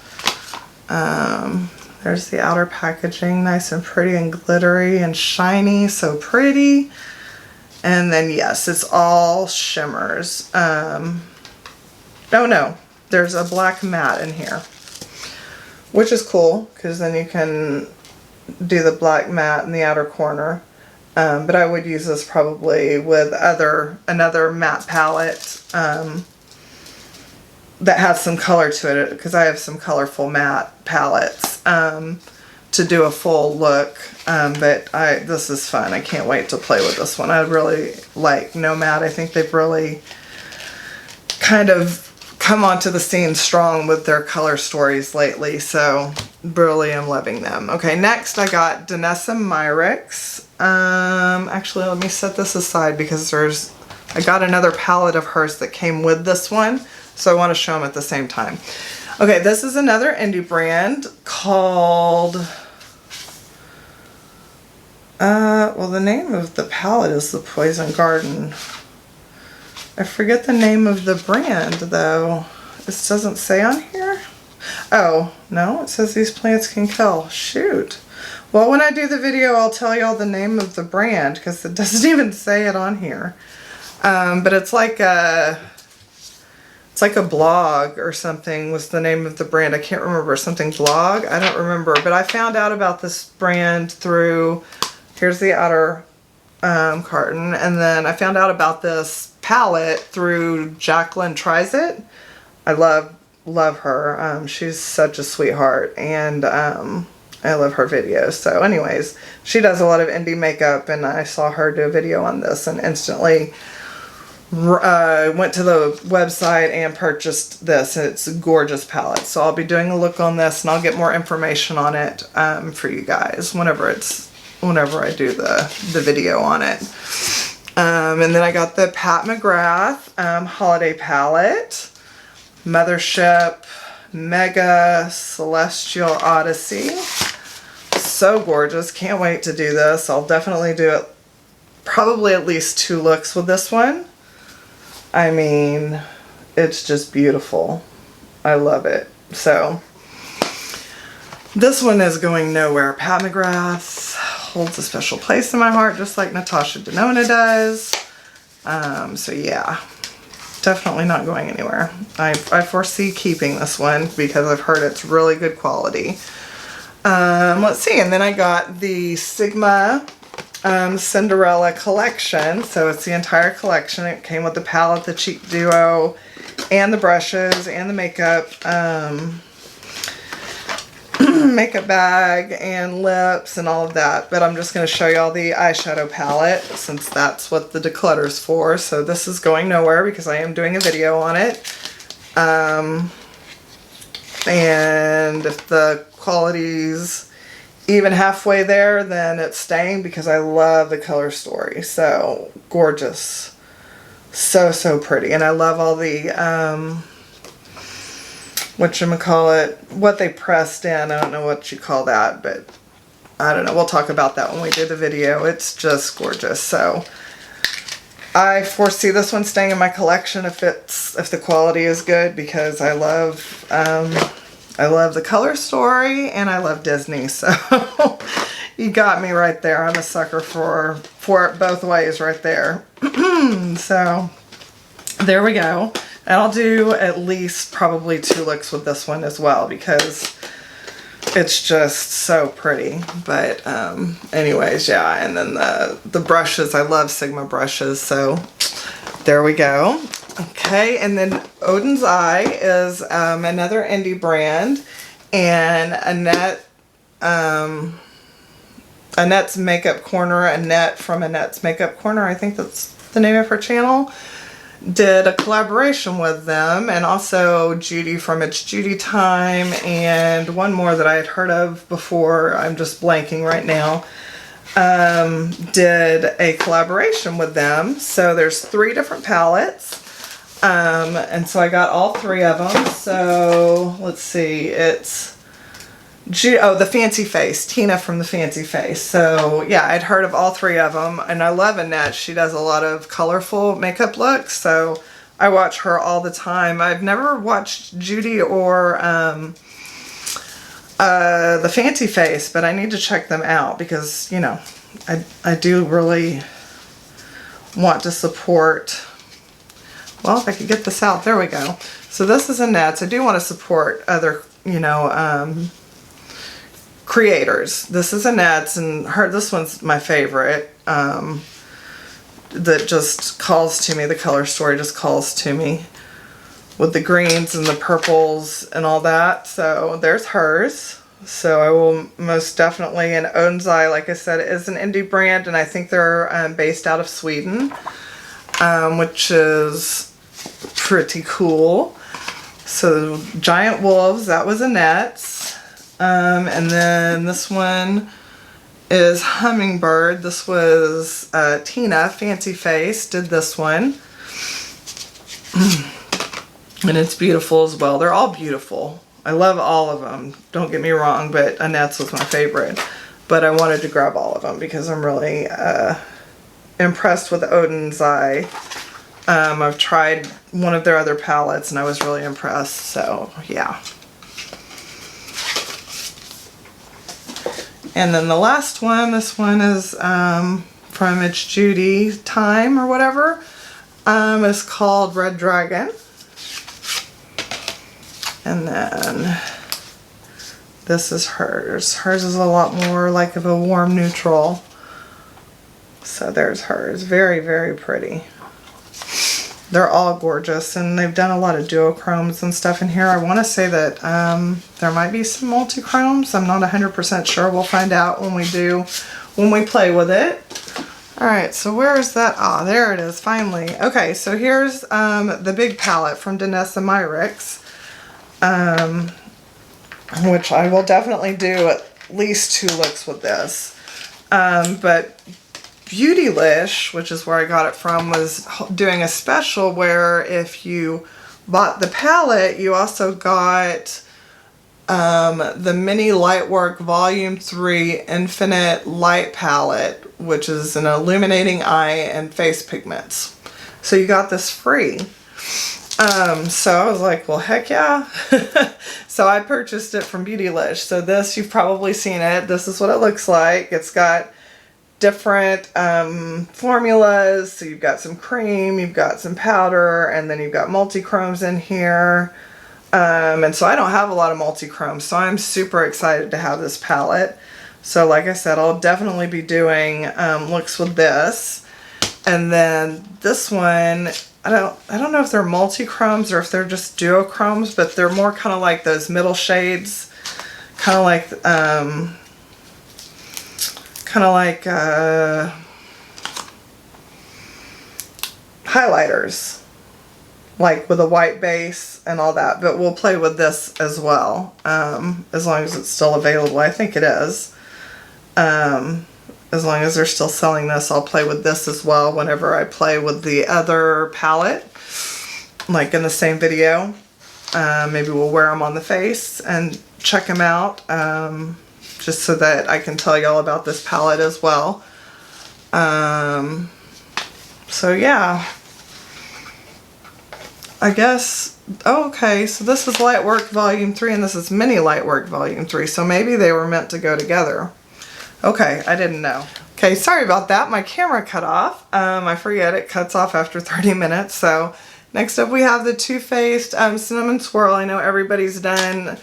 There's the outer packaging, nice and pretty and glittery and shiny, so pretty. And then yes, it's all shimmers. Oh no, there's a black matte in here, which is cool because then you can do the black matte in the outer corner. But I would use this probably with another matte palette that has some color to it, because I have some colorful matte palettes to do a full look. But this is fun. I can't wait to play with this one. I really like Nomad. I think they've really kind of come onto the scene strong with their color stories lately, so really am loving them. Okay, next I got Danessa Myricks. Actually, let me set this aside because I got another palette of hers that came with this one, so I want to show them at the same time. Okay, this is another indie brand called, well, the name of the palette is the Poison Garden. I forget the name of the brand though. This doesn't say on here. Oh, no, it says These Plants Can Kill. Shoot. Well, when I do the video, I'll tell y'all the name of the brand because it doesn't even say it on here. But it's like a blog or something was the name of the brand. I can't remember. Something blog? I don't remember. But I found out about this brand through, here's the outer carton. And then I found out about this palette through Jaclyn Tries It. I love her. She's such a sweetheart, and I love her videos. So anyways, she does a lot of indie makeup, and I saw her do a video on this and instantly went to the website and purchased this. It's a gorgeous palette. So I'll be doing a look on this, and I'll get more information on it for you guys whenever I do the video on it. And then I got the Pat McGrath holiday palette, Mothership Mega Celestial Odyssey. So gorgeous. Can't wait to do this. I'll definitely do it, probably at least 2 looks with this one. I mean, it's just beautiful. I love it. So this one is going nowhere. Pat McGrath holds a special place in my heart, just like Natasha Denona does. So yeah, definitely not going anywhere. I foresee keeping this one because I've heard it's really good quality. Let's see, and then I got the Sigma Cinderella collection. So it's the entire collection. It came with the palette, the cheek duo, and the brushes, and the makeup makeup bag, and lips, and all of that. But I'm just going to show y'all the eyeshadow palette, since that's what the declutter's for. So this is going nowhere because I am doing a video on it. And if the quality's even halfway there, then it's staying, because I love the color story. So gorgeous. So pretty. And I love all the whatchamacallit, what they pressed in. I don't know what you call that, but I don't know. We'll talk about that when we do the video. It's just gorgeous. So I foresee this one staying in my collection if the quality is good, because I love the color story, and I love Disney. So you got me right there. I'm a sucker for it both ways right there. So there we go. And I'll do at least probably 2 looks with this one as well, because it's just so pretty. But anyways, yeah. And then the brushes, I love Sigma brushes. So there we go. Okay, and then Odin's Eye is another indie brand, and Annette's Makeup Corner, Annette from Annette's Makeup Corner, I think that's the name of her channel, did a collaboration with them, and also Judy from It's Judy Time, and one more that I had heard of before, I'm just blanking right now, did a collaboration with them. So there's 3 different palettes. And so I got all 3 of them. So let's see, it's the Fancy Face, Tina from the Fancy Face. So yeah, I'd heard of all 3 of them, and I love Annette. She does a lot of colorful makeup looks, so I watch her all the time. I've never watched Judy or the Fancy Face, but I need to check them out, because, you know, I do really want to support. Well, if I could get this out, there we go. So this is Annette's. I do want to support other, you know, creators. This is Annette's, and this one's my favorite. That just calls to me. The color story just calls to me, with the greens and the purples and all that. So there's hers. So I will most definitely, and Odin's Eye, like I said, is an indie brand, and I think they're based out of Sweden, which is pretty cool. So Giant Wolves, that was Annette's. And then this one is Hummingbird. This was Tina, Fancy Face, did this one. And it's beautiful as well. They're all beautiful. I love all of them. Don't get me wrong, but Annette's was my favorite. But I wanted to grab all of them because I'm really impressed with Odin's Eye. I've tried one of their other palettes and I was really impressed, so yeah. And then the last one, this one is from It's Judy Time or whatever. It's called Red Dragon. And then this is hers. Hers is a lot more like of a warm neutral. So there's hers. Very, very pretty. They're all gorgeous, and they've done a lot of duochromes and stuff in here. I want to say that there might be some multi-chromes. I'm not 100% sure. We'll find out when we play with it. All right, so where is that? Ah, there it is, finally. Okay, so here's the big palette from Niacinamide, which I will definitely do at least 2 looks with this. But Beautylish, which is where I got it from, was doing a special where if you bought the palette, you also got the Mini Lightwork Volume 3 Infinite Light Palette, which is an illuminating eye and face pigments. So you got this free. So I was like, well, heck yeah. So I purchased it from Beautylish. So this, you've probably seen it. This is what it looks like. It's got different formulas. So you've got some cream, you've got some powder, and then you've got multi-chromes in here. And so I don't have a lot of multi-chromes, so I'm super excited to have this palette. So like I said, I'll definitely be doing looks with this. And then this one, I don't know if they're multi-chromes or if they're just duochromes, but they're more kind of like those middle shades, kind of like highlighters, like with a white base and all that. But we'll play with this as well, as long as it's still available. I think it is. As long as they're still selling this, I'll play with this as well whenever I play with the other palette, like in the same video. Maybe we'll wear them on the face and check them out, just so that I can tell y'all about this palette as well. So yeah, I guess, oh, okay, so this is Lightwork Volume 3 and this is Mini Lightwork Volume 3, so maybe they were meant to go together. Okay, I didn't know. Okay, sorry about that. My camera cut off. I forget it cuts off after 30 minutes. So next up we have the Too Faced Cinnamon Swirl. I know everybody's done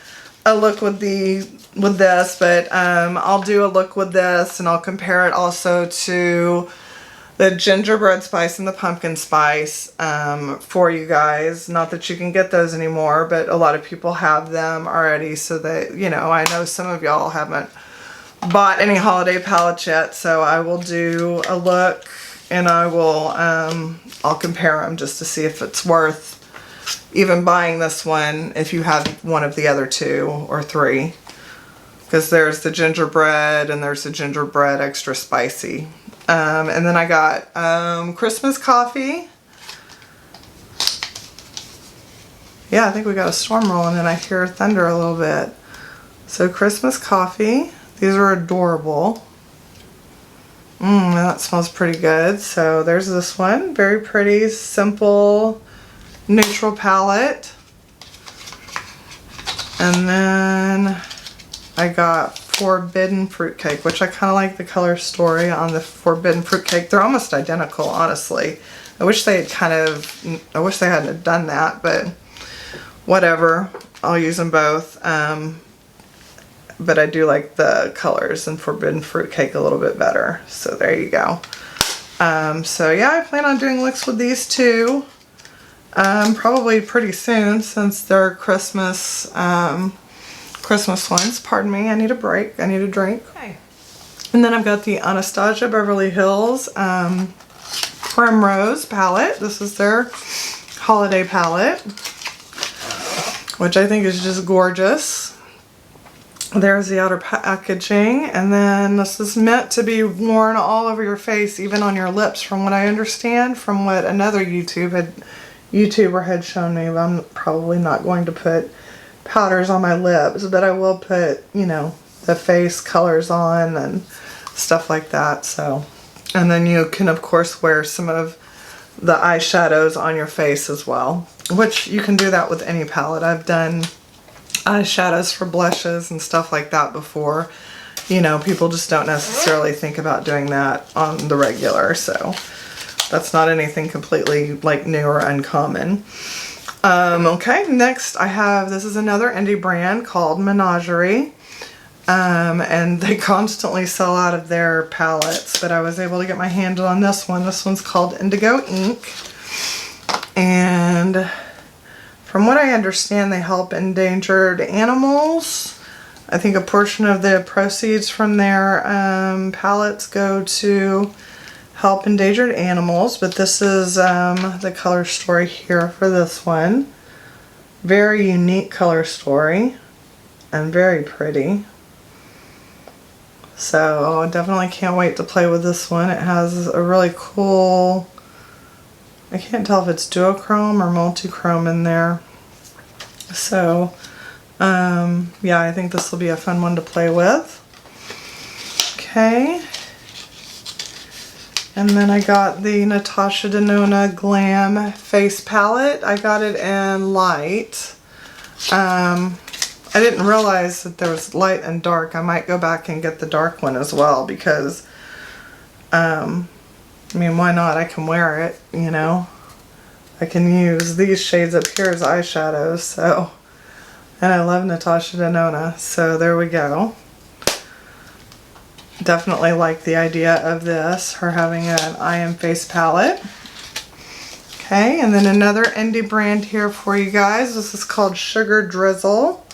a look with this, but I'll do a look with this and I'll compare it also to the Gingerbread Spice and the Pumpkin Spice for you guys. Not that you can get those anymore, but a lot of people have them already, so that, you know, I know some of y'all haven't bought any holiday palettes yet, so I will do a look and I will I'll compare them just to see if it's worth even buying this one if you have one of the other 2 or 3, because there's the gingerbread and there's the gingerbread extra spicy. And then I got Christmas coffee. Yeah, I think we got a storm rolling and I hear thunder a little bit. So Christmas coffee. These are adorable. That smells pretty good. So there's this one. Very pretty, simple, neutral palette. And then I got Forbidden Fruitcake, which I kind of like the color story on the Forbidden Fruitcake. They're almost identical, honestly. I wish they hadn't done that, but whatever. I'll use them both. But I do like the colors in Forbidden Fruitcake a little bit better. So there you go. So yeah, I plan on doing looks with these 2. Probably pretty soon since they're Christmas ones. Pardon me, I need a break. I need a drink. Okay. And then I've got the Anastasia Beverly Hills Primrose palette. This is their holiday palette, which I think is just gorgeous. There's the outer packaging, and then this is meant to be worn all over your face, even on your lips, from what I understand, from what another YouTuber had shown me. I'm probably not going to put powders on my lips, but I will put, you know, the face colors on and stuff like that. So, and then you can of course wear some of the eyeshadows on your face as well, which you can do that with any palette. I've done eyeshadows for blushes and stuff like that before. You know, people just don't necessarily think about doing that on the regular, so that's not anything completely like new or uncommon. Okay, next I have, this is another indie brand called Menagerie. and they constantly sell out of their palettes, but I was able to get my hand on this one. This one's called Indigo Ink, and from what I understand, they help endangered animals. I think a portion of the proceeds from their palettes go to help endangered animals, but this is the color story here for this one. Very unique color story and very pretty. So I definitely can't wait to play with this one. It has a really cool, I can't tell if it's duochrome or multi-chrome in there. So yeah, I think this will be a fun one to play with. Okay. And then I got the Natasha Denona Glam Face Palette. I got it in light. I didn't realize that there was light and dark. I might go back and get the dark one as well because, I mean, why not? I can wear it, you know. I can use these shades up here as eyeshadows, so. And I love Natasha Denona, so there we go. Definitely like the idea of this, her having an eye and face palette. Okay, and then another indie brand here for you guys. This is called Sugar Drizzle.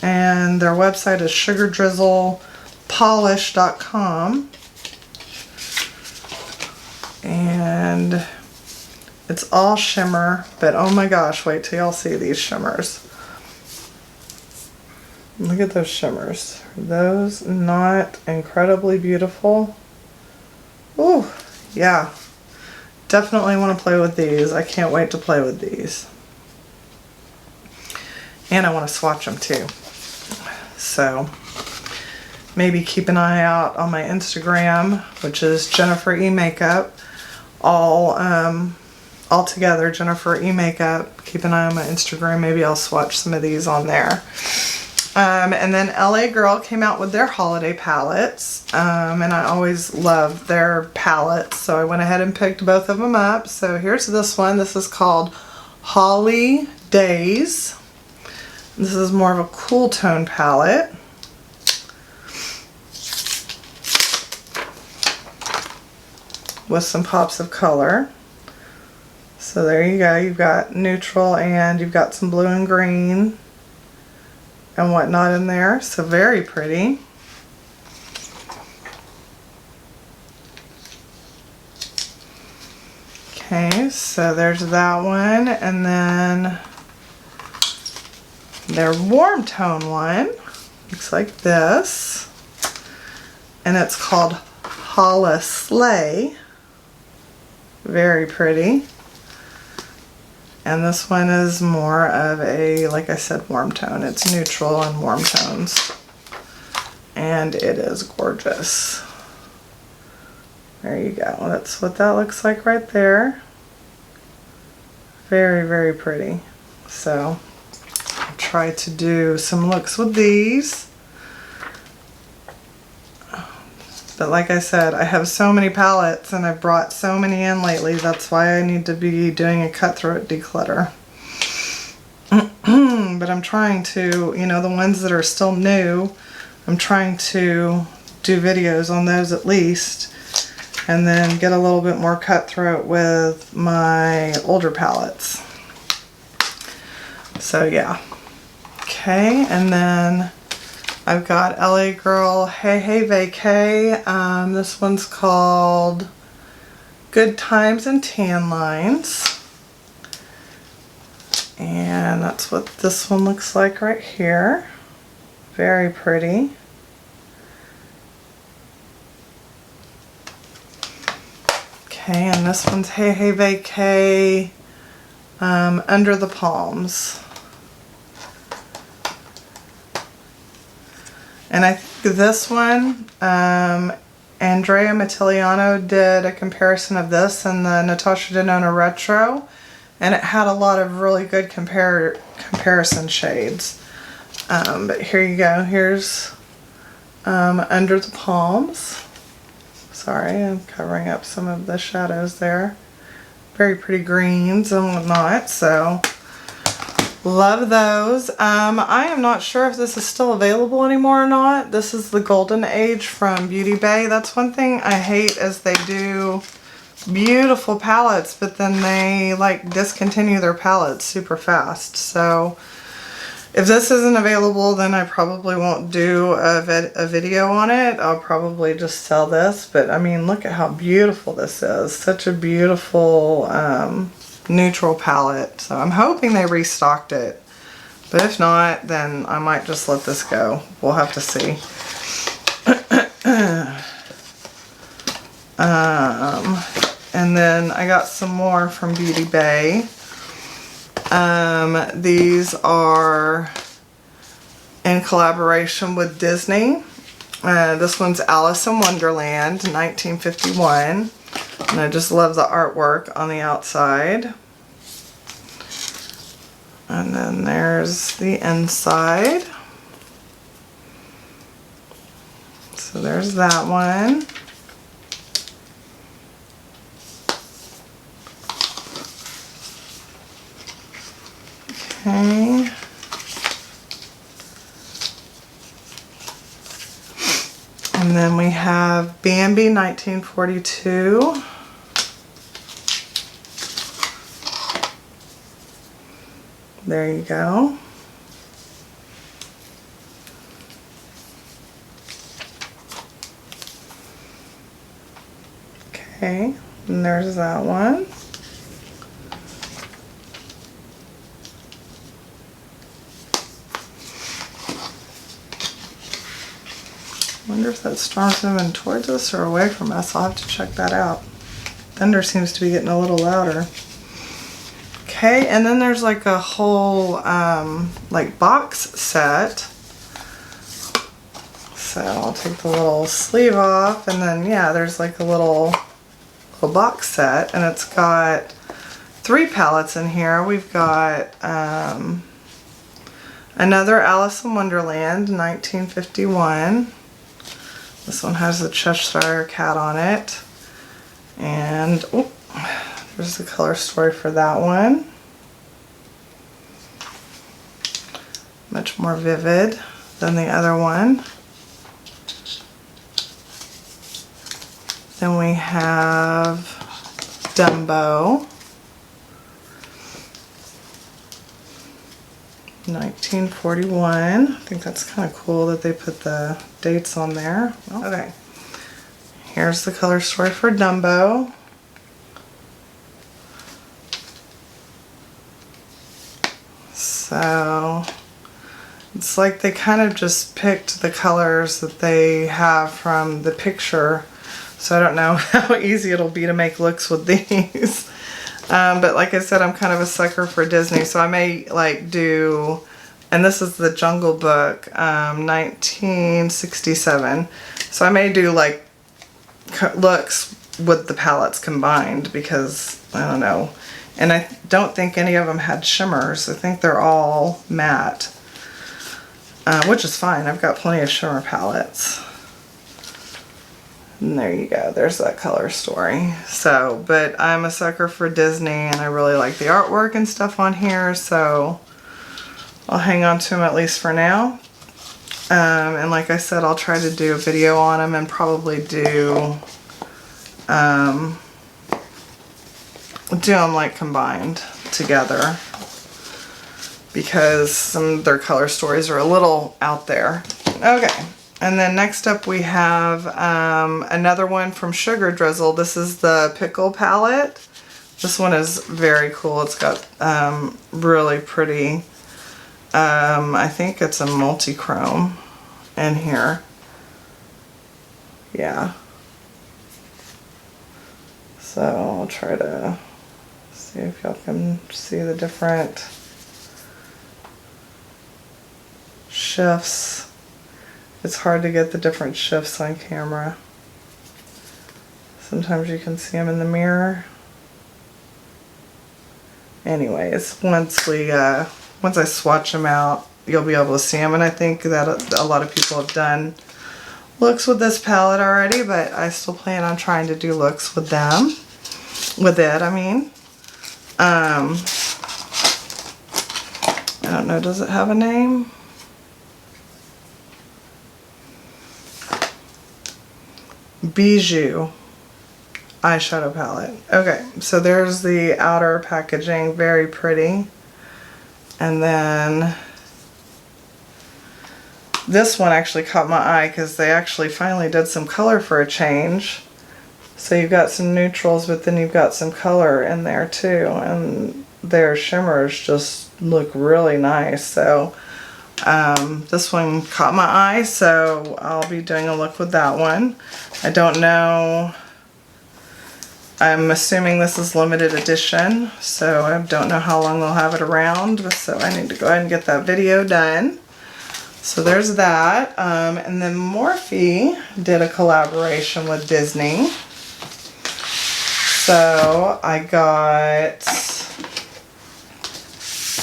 And their website is sugardrizzlepolish.com. And it's all shimmer, but oh my gosh, wait till y'all see these shimmers. Look at those shimmers. Are those not incredibly beautiful? Ooh, yeah. Definitely want to play with these. I can't wait to play with these. And I want to swatch them too. So maybe keep an eye out on my Instagram, which is Jennifer E Makeup. All together, Jennifer E Makeup. Keep an eye on my Instagram. Maybe I'll swatch some of these on there. And then LA Girl came out with their holiday palettes, and I always love their palettes, so I went ahead and picked both of them up. So here's this one. This is called Holly Days. This is more of a cool tone palette. With some pops of color. So there you go. You've got neutral and you've got some blue and green and whatnot in there, so very pretty. Okay, so there's that one, and then their warm tone one looks like this, and it's called Holla Slay. Very pretty. And this one is more of a, like I said, warm tone. It's neutral and warm tones. And it is gorgeous. There you go. That's what that looks like right there. Very, very pretty. So, I'll try to do some looks with these. But like I said, I have so many palettes and I've brought so many in lately. That's why I need to be doing a cutthroat declutter. But I'm trying to, you know, the ones that are still new, I'm trying to do videos on those at least. And then get a little bit more cutthroat with my older palettes. So yeah. Okay, and then I've got LA Girl Hey Hey Vacay. This one's called Good Times and Tan Lines. And that's what this one looks like right here. Very pretty. Okay, and this one's Hey Hey Vacay Under the Palms. And I think this one, Andrea Mattiliano did a comparison of this and the Natasha Denona Retro, and it had a lot of really good comparison shades. But here you go. Here's Under the Palms. Sorry, I'm covering up some of the shadows there. Very pretty greens and whatnot, so Love those. I am not sure if this is still available anymore or not. This is the Golden Age from Beauty Bay. That's one thing I hate, is they do beautiful palettes, but then they like discontinue their palettes super fast. So if this isn't available, then I probably won't do a video on it. I'll probably just sell this. But I mean, look at how beautiful this is. Such a beautiful neutral palette. So I'm hoping they restocked it. But if not, then I might just let this go. We'll have to see. And then I got some more from Beauty Bay. These are in collaboration with Disney. This one's Alice in Wonderland, 1951. And I just love the artwork on the outside. And then there's the inside. So there's that one. Okay. And then we have Bambi 1942. There you go. Okay, and there's that one. I wonder if that storm's moving towards us or away from us. I'll have to check that out. Thunder seems to be getting a little louder. Okay, and then there's like a whole like box set. So I'll take the little sleeve off, and then yeah, there's like a little box set, and it's got 3 palettes in here. We've got another Alice in Wonderland, 1951. This one has the Cheshire Cat on it. And oh, there's the color story for that one. Much more vivid than the other one. Then we have Dumbo, 1941. I think that's kind of cool that they put the dates on there. Okay, here's the color story for Dumbo. So it's like they kind of just picked the colors that they have from the picture. So I don't know how easy it'll be to make looks with these. But like I said, I'm kind of a sucker for Disney, so I may like do, and this is the Jungle Book, 1967. So I may do like looks with the palettes combined, because I don't know. And I don't think any of them had shimmers. I think they're all matte, which is fine. I've got plenty of shimmer palettes. And there you go, there's that color story. So, but I'm a sucker for Disney, and I really like the artwork and stuff on here, so I'll hang on to them at least for now. And like I said, I'll try to do a video on them and probably do them like combined together, because some of their color stories are a little out there. Okay. And then next up we have another one from Sugar Drizzle. This is the Pickle palette. This one is very cool. It's got really pretty, I think it's a multi-chrome in here. Yeah. So I'll try to see if y'all can see the different shifts. It's hard to get the different shifts on camera. Sometimes you can see them in the mirror. Anyways, once I swatch them out, you'll be able to see them. And I think that a lot of people have done looks with this palette already, but I still plan on trying to do looks with them. With it, I mean. don't know, does it have a name? Bijou eyeshadow palette. Okay, so there's the outer packaging, very pretty. And then this one actually caught my eye because they actually finally did some color for a change. So you've got some neutrals, but then you've got some color in there too, and their shimmers just look really nice. So this one caught my eye, so I'll be doing a look with that one. I don't know, I'm assuming this is limited edition, so I don't know how long they'll have it around, so I need to go ahead and get that video done. So there's that. And then Morphe did a collaboration with Disney. So I got,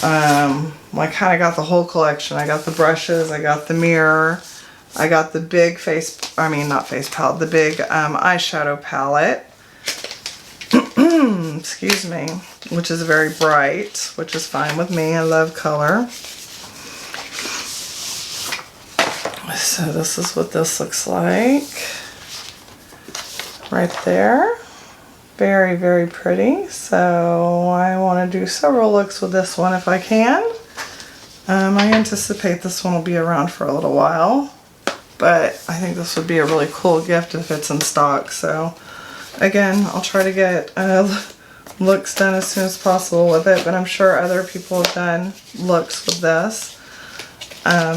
I kind of got the whole collection. I got the brushes, I got the mirror, I got the big not face palette, the big eyeshadow palette. Excuse me, which is very bright, which is fine with me. I love color. So this is what this looks like right there. Very, very pretty. So I want to do several looks with this one if I can. I anticipate this one will be around for a little while, but I think this would be a really cool gift if it's in stock. So again, I'll try to get looks done as soon as possible with it, but I'm sure other people have done looks with this.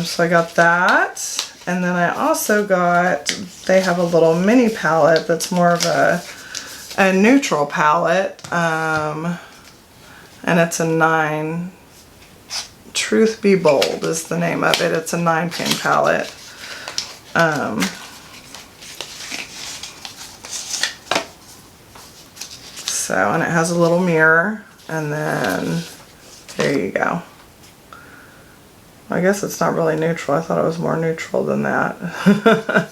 So I got that. And then I also got, they have a little mini palette that's more of a neutral palette, and it's a 9, Truth Be Bold is the name of it. It's a 9-pin palette. So, and it has a little mirror, and then there you go. I guess it's not really neutral. I thought it was more neutral than that.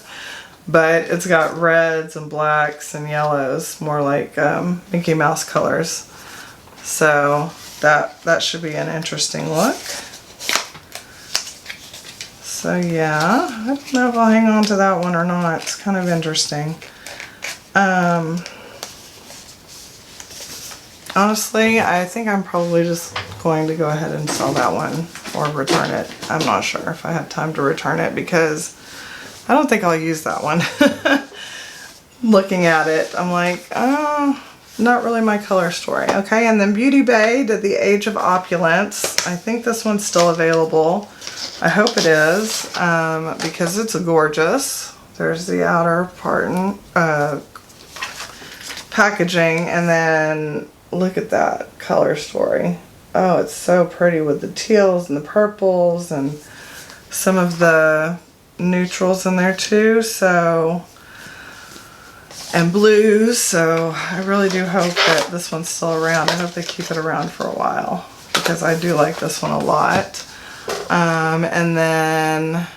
But it's got reds and blacks and yellows, more like Mickey Mouse colors. So that should be an interesting look. So yeah, I don't know if I'll hang on to that one or not. It's kind of interesting. Honestly, I think I'm probably just going to go ahead and sell that one or return it. I'm not sure if I have time to return it because I don't think I'll use that one. Looking at it, I'm like, oh, not really my color story. Okay, and then Beauty Bay did the Age of Opulence. I think this one's still available. I hope it is, because it's gorgeous. There's the outer part and packaging, and then look at that color story. Oh, it's so pretty with the teals and the purples and some of the neutrals in there too, so, and blues. So I really do hope that this one's still around. I hope they keep it around for a while because I do like this one a lot. And then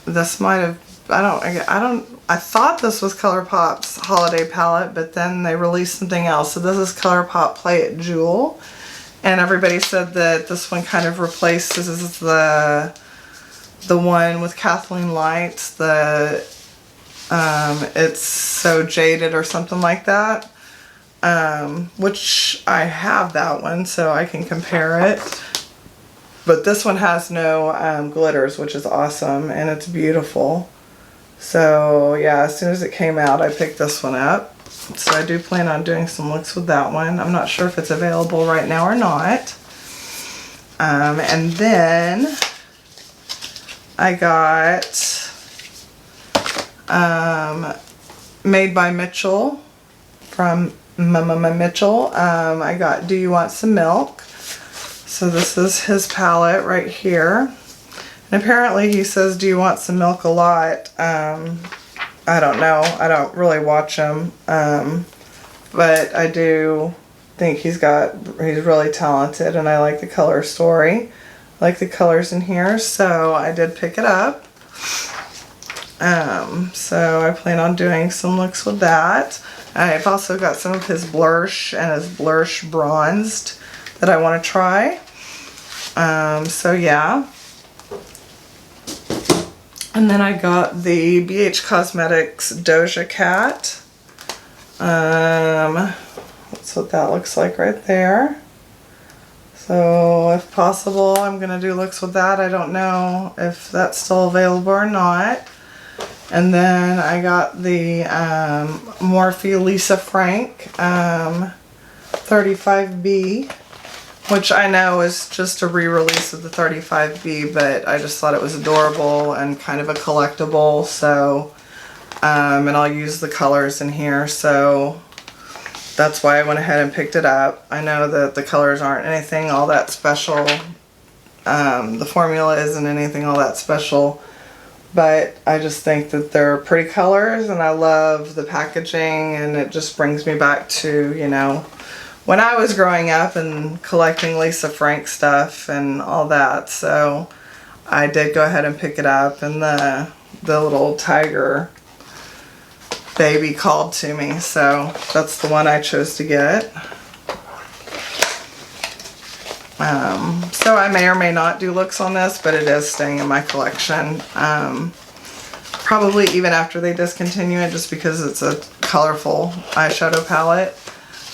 this might have, I thought this was ColourPop's holiday palette, but then they released something else. So this is ColourPop Play It Jewel, and everybody said that this one kind of replaces the one with Kathleen Lights, the It's So Jaded or something like that, which I have that one so I can compare it. But this one has no glitters, which is awesome, and it's beautiful. So yeah, as soon as it came out, I picked this one up. So I do plan on doing some looks with that one. I'm not sure if it's available right now or not. And then I got Made by Mitchell from Mitchell. I got Do You Want Some Milk? So this is his palette right here. And apparently he says, do you want some milk a lot? I don't know. I don't really watch him. But I do think he's really talented, and I like the color story. I like the colors in here, so I did pick it up. So I plan on doing some looks with that. I've also got some of his Blursh and his Blursh Bronzed that I want to try. So yeah. And then I got the BH Cosmetics Doja Cat. That's what that looks like right there. So if possible, I'm going to do looks with that. I don't know if that's still available or not. And then I got the Morphe Lisa Frank 35B, which I know is just a re-release of the 35B, but I just thought it was adorable and kind of a collectible. So, and I'll use the colors in here. So that's why I went ahead and picked it up. I know that the colors aren't anything all that special. The formula isn't anything all that special. But I just think that they're pretty colors, and I love the packaging, and it just brings me back to, you know, when I was growing up and collecting Lisa Frank stuff and all that. So I did go ahead and pick it up, and the little tiger baby called to me. So that's the one I chose to get. So I may or may not do looks on this, but it is staying in my collection. Probably even after they discontinue it, just because it's a colorful eyeshadow palette.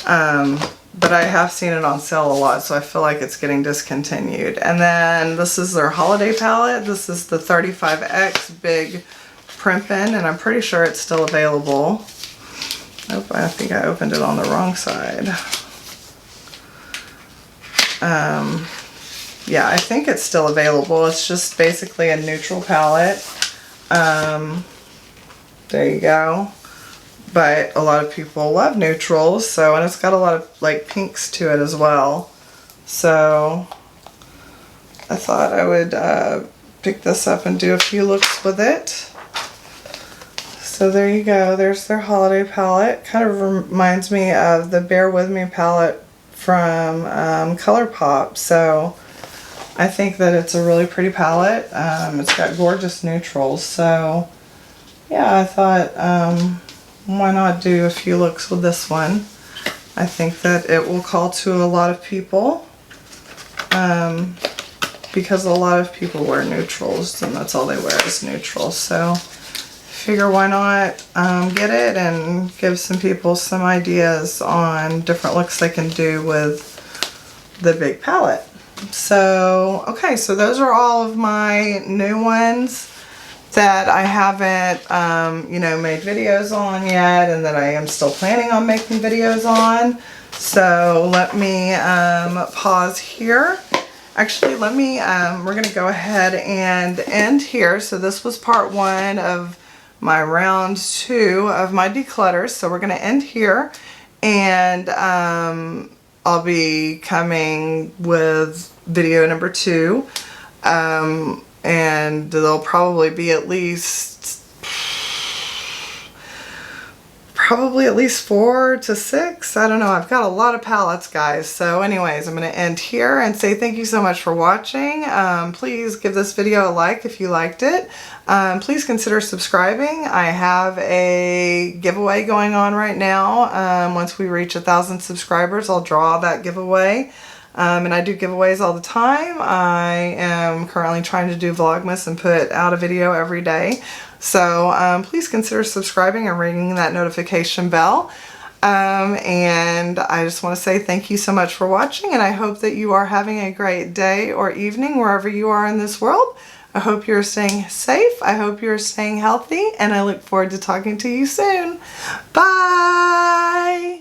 But I have seen it on sale a lot, so I feel like it's getting discontinued. And then this is their holiday palette. This is the 35X Big Primpin', and I'm pretty sure it's still available. Oh, I think I opened it on the wrong side. Yeah, I think it's still available. It's just basically a neutral palette. There you go. But a lot of people love neutrals, so, and it's got a lot of like pinks to it as well. So I thought I would pick this up and do a few looks with it. So there you go. There's their holiday palette. Kind of reminds me of the Bear With Me palette from ColourPop. So I think that it's a really pretty palette. It's got gorgeous neutrals. So yeah, I thought why not do a few looks with this one. I think that it will call to a lot of people because a lot of people wear neutrals, and that's all they wear is neutrals. So figure why not get it and give some people some ideas on different looks they can do with the big palette. So okay, so those are all of my new ones that I haven't you know, made videos on yet, and that I am still planning on making videos on. So let me pause here. Actually, let me we're gonna go ahead and end here. So this was part 1 of my round 2 of my declutter. So we're gonna end here, and I'll be coming with video number 2, and there'll probably be at least 4 to 6. I don't know. I've got a lot of palettes, guys. So anyways, I'm going to end here and say thank you so much for watching. Please give this video a like if you liked it. Please consider subscribing. I have a giveaway going on right now. Once we reach 1,000 subscribers, I'll draw that giveaway. And I do giveaways all the time. I am currently trying to do Vlogmas and put out a video every day. So please consider subscribing and ringing that notification bell. And I just want to say thank you so much for watching, and I hope that you are having a great day or evening wherever you are in this world. I hope you're staying safe. I hope you're staying healthy, and I look forward to talking to you soon. Bye!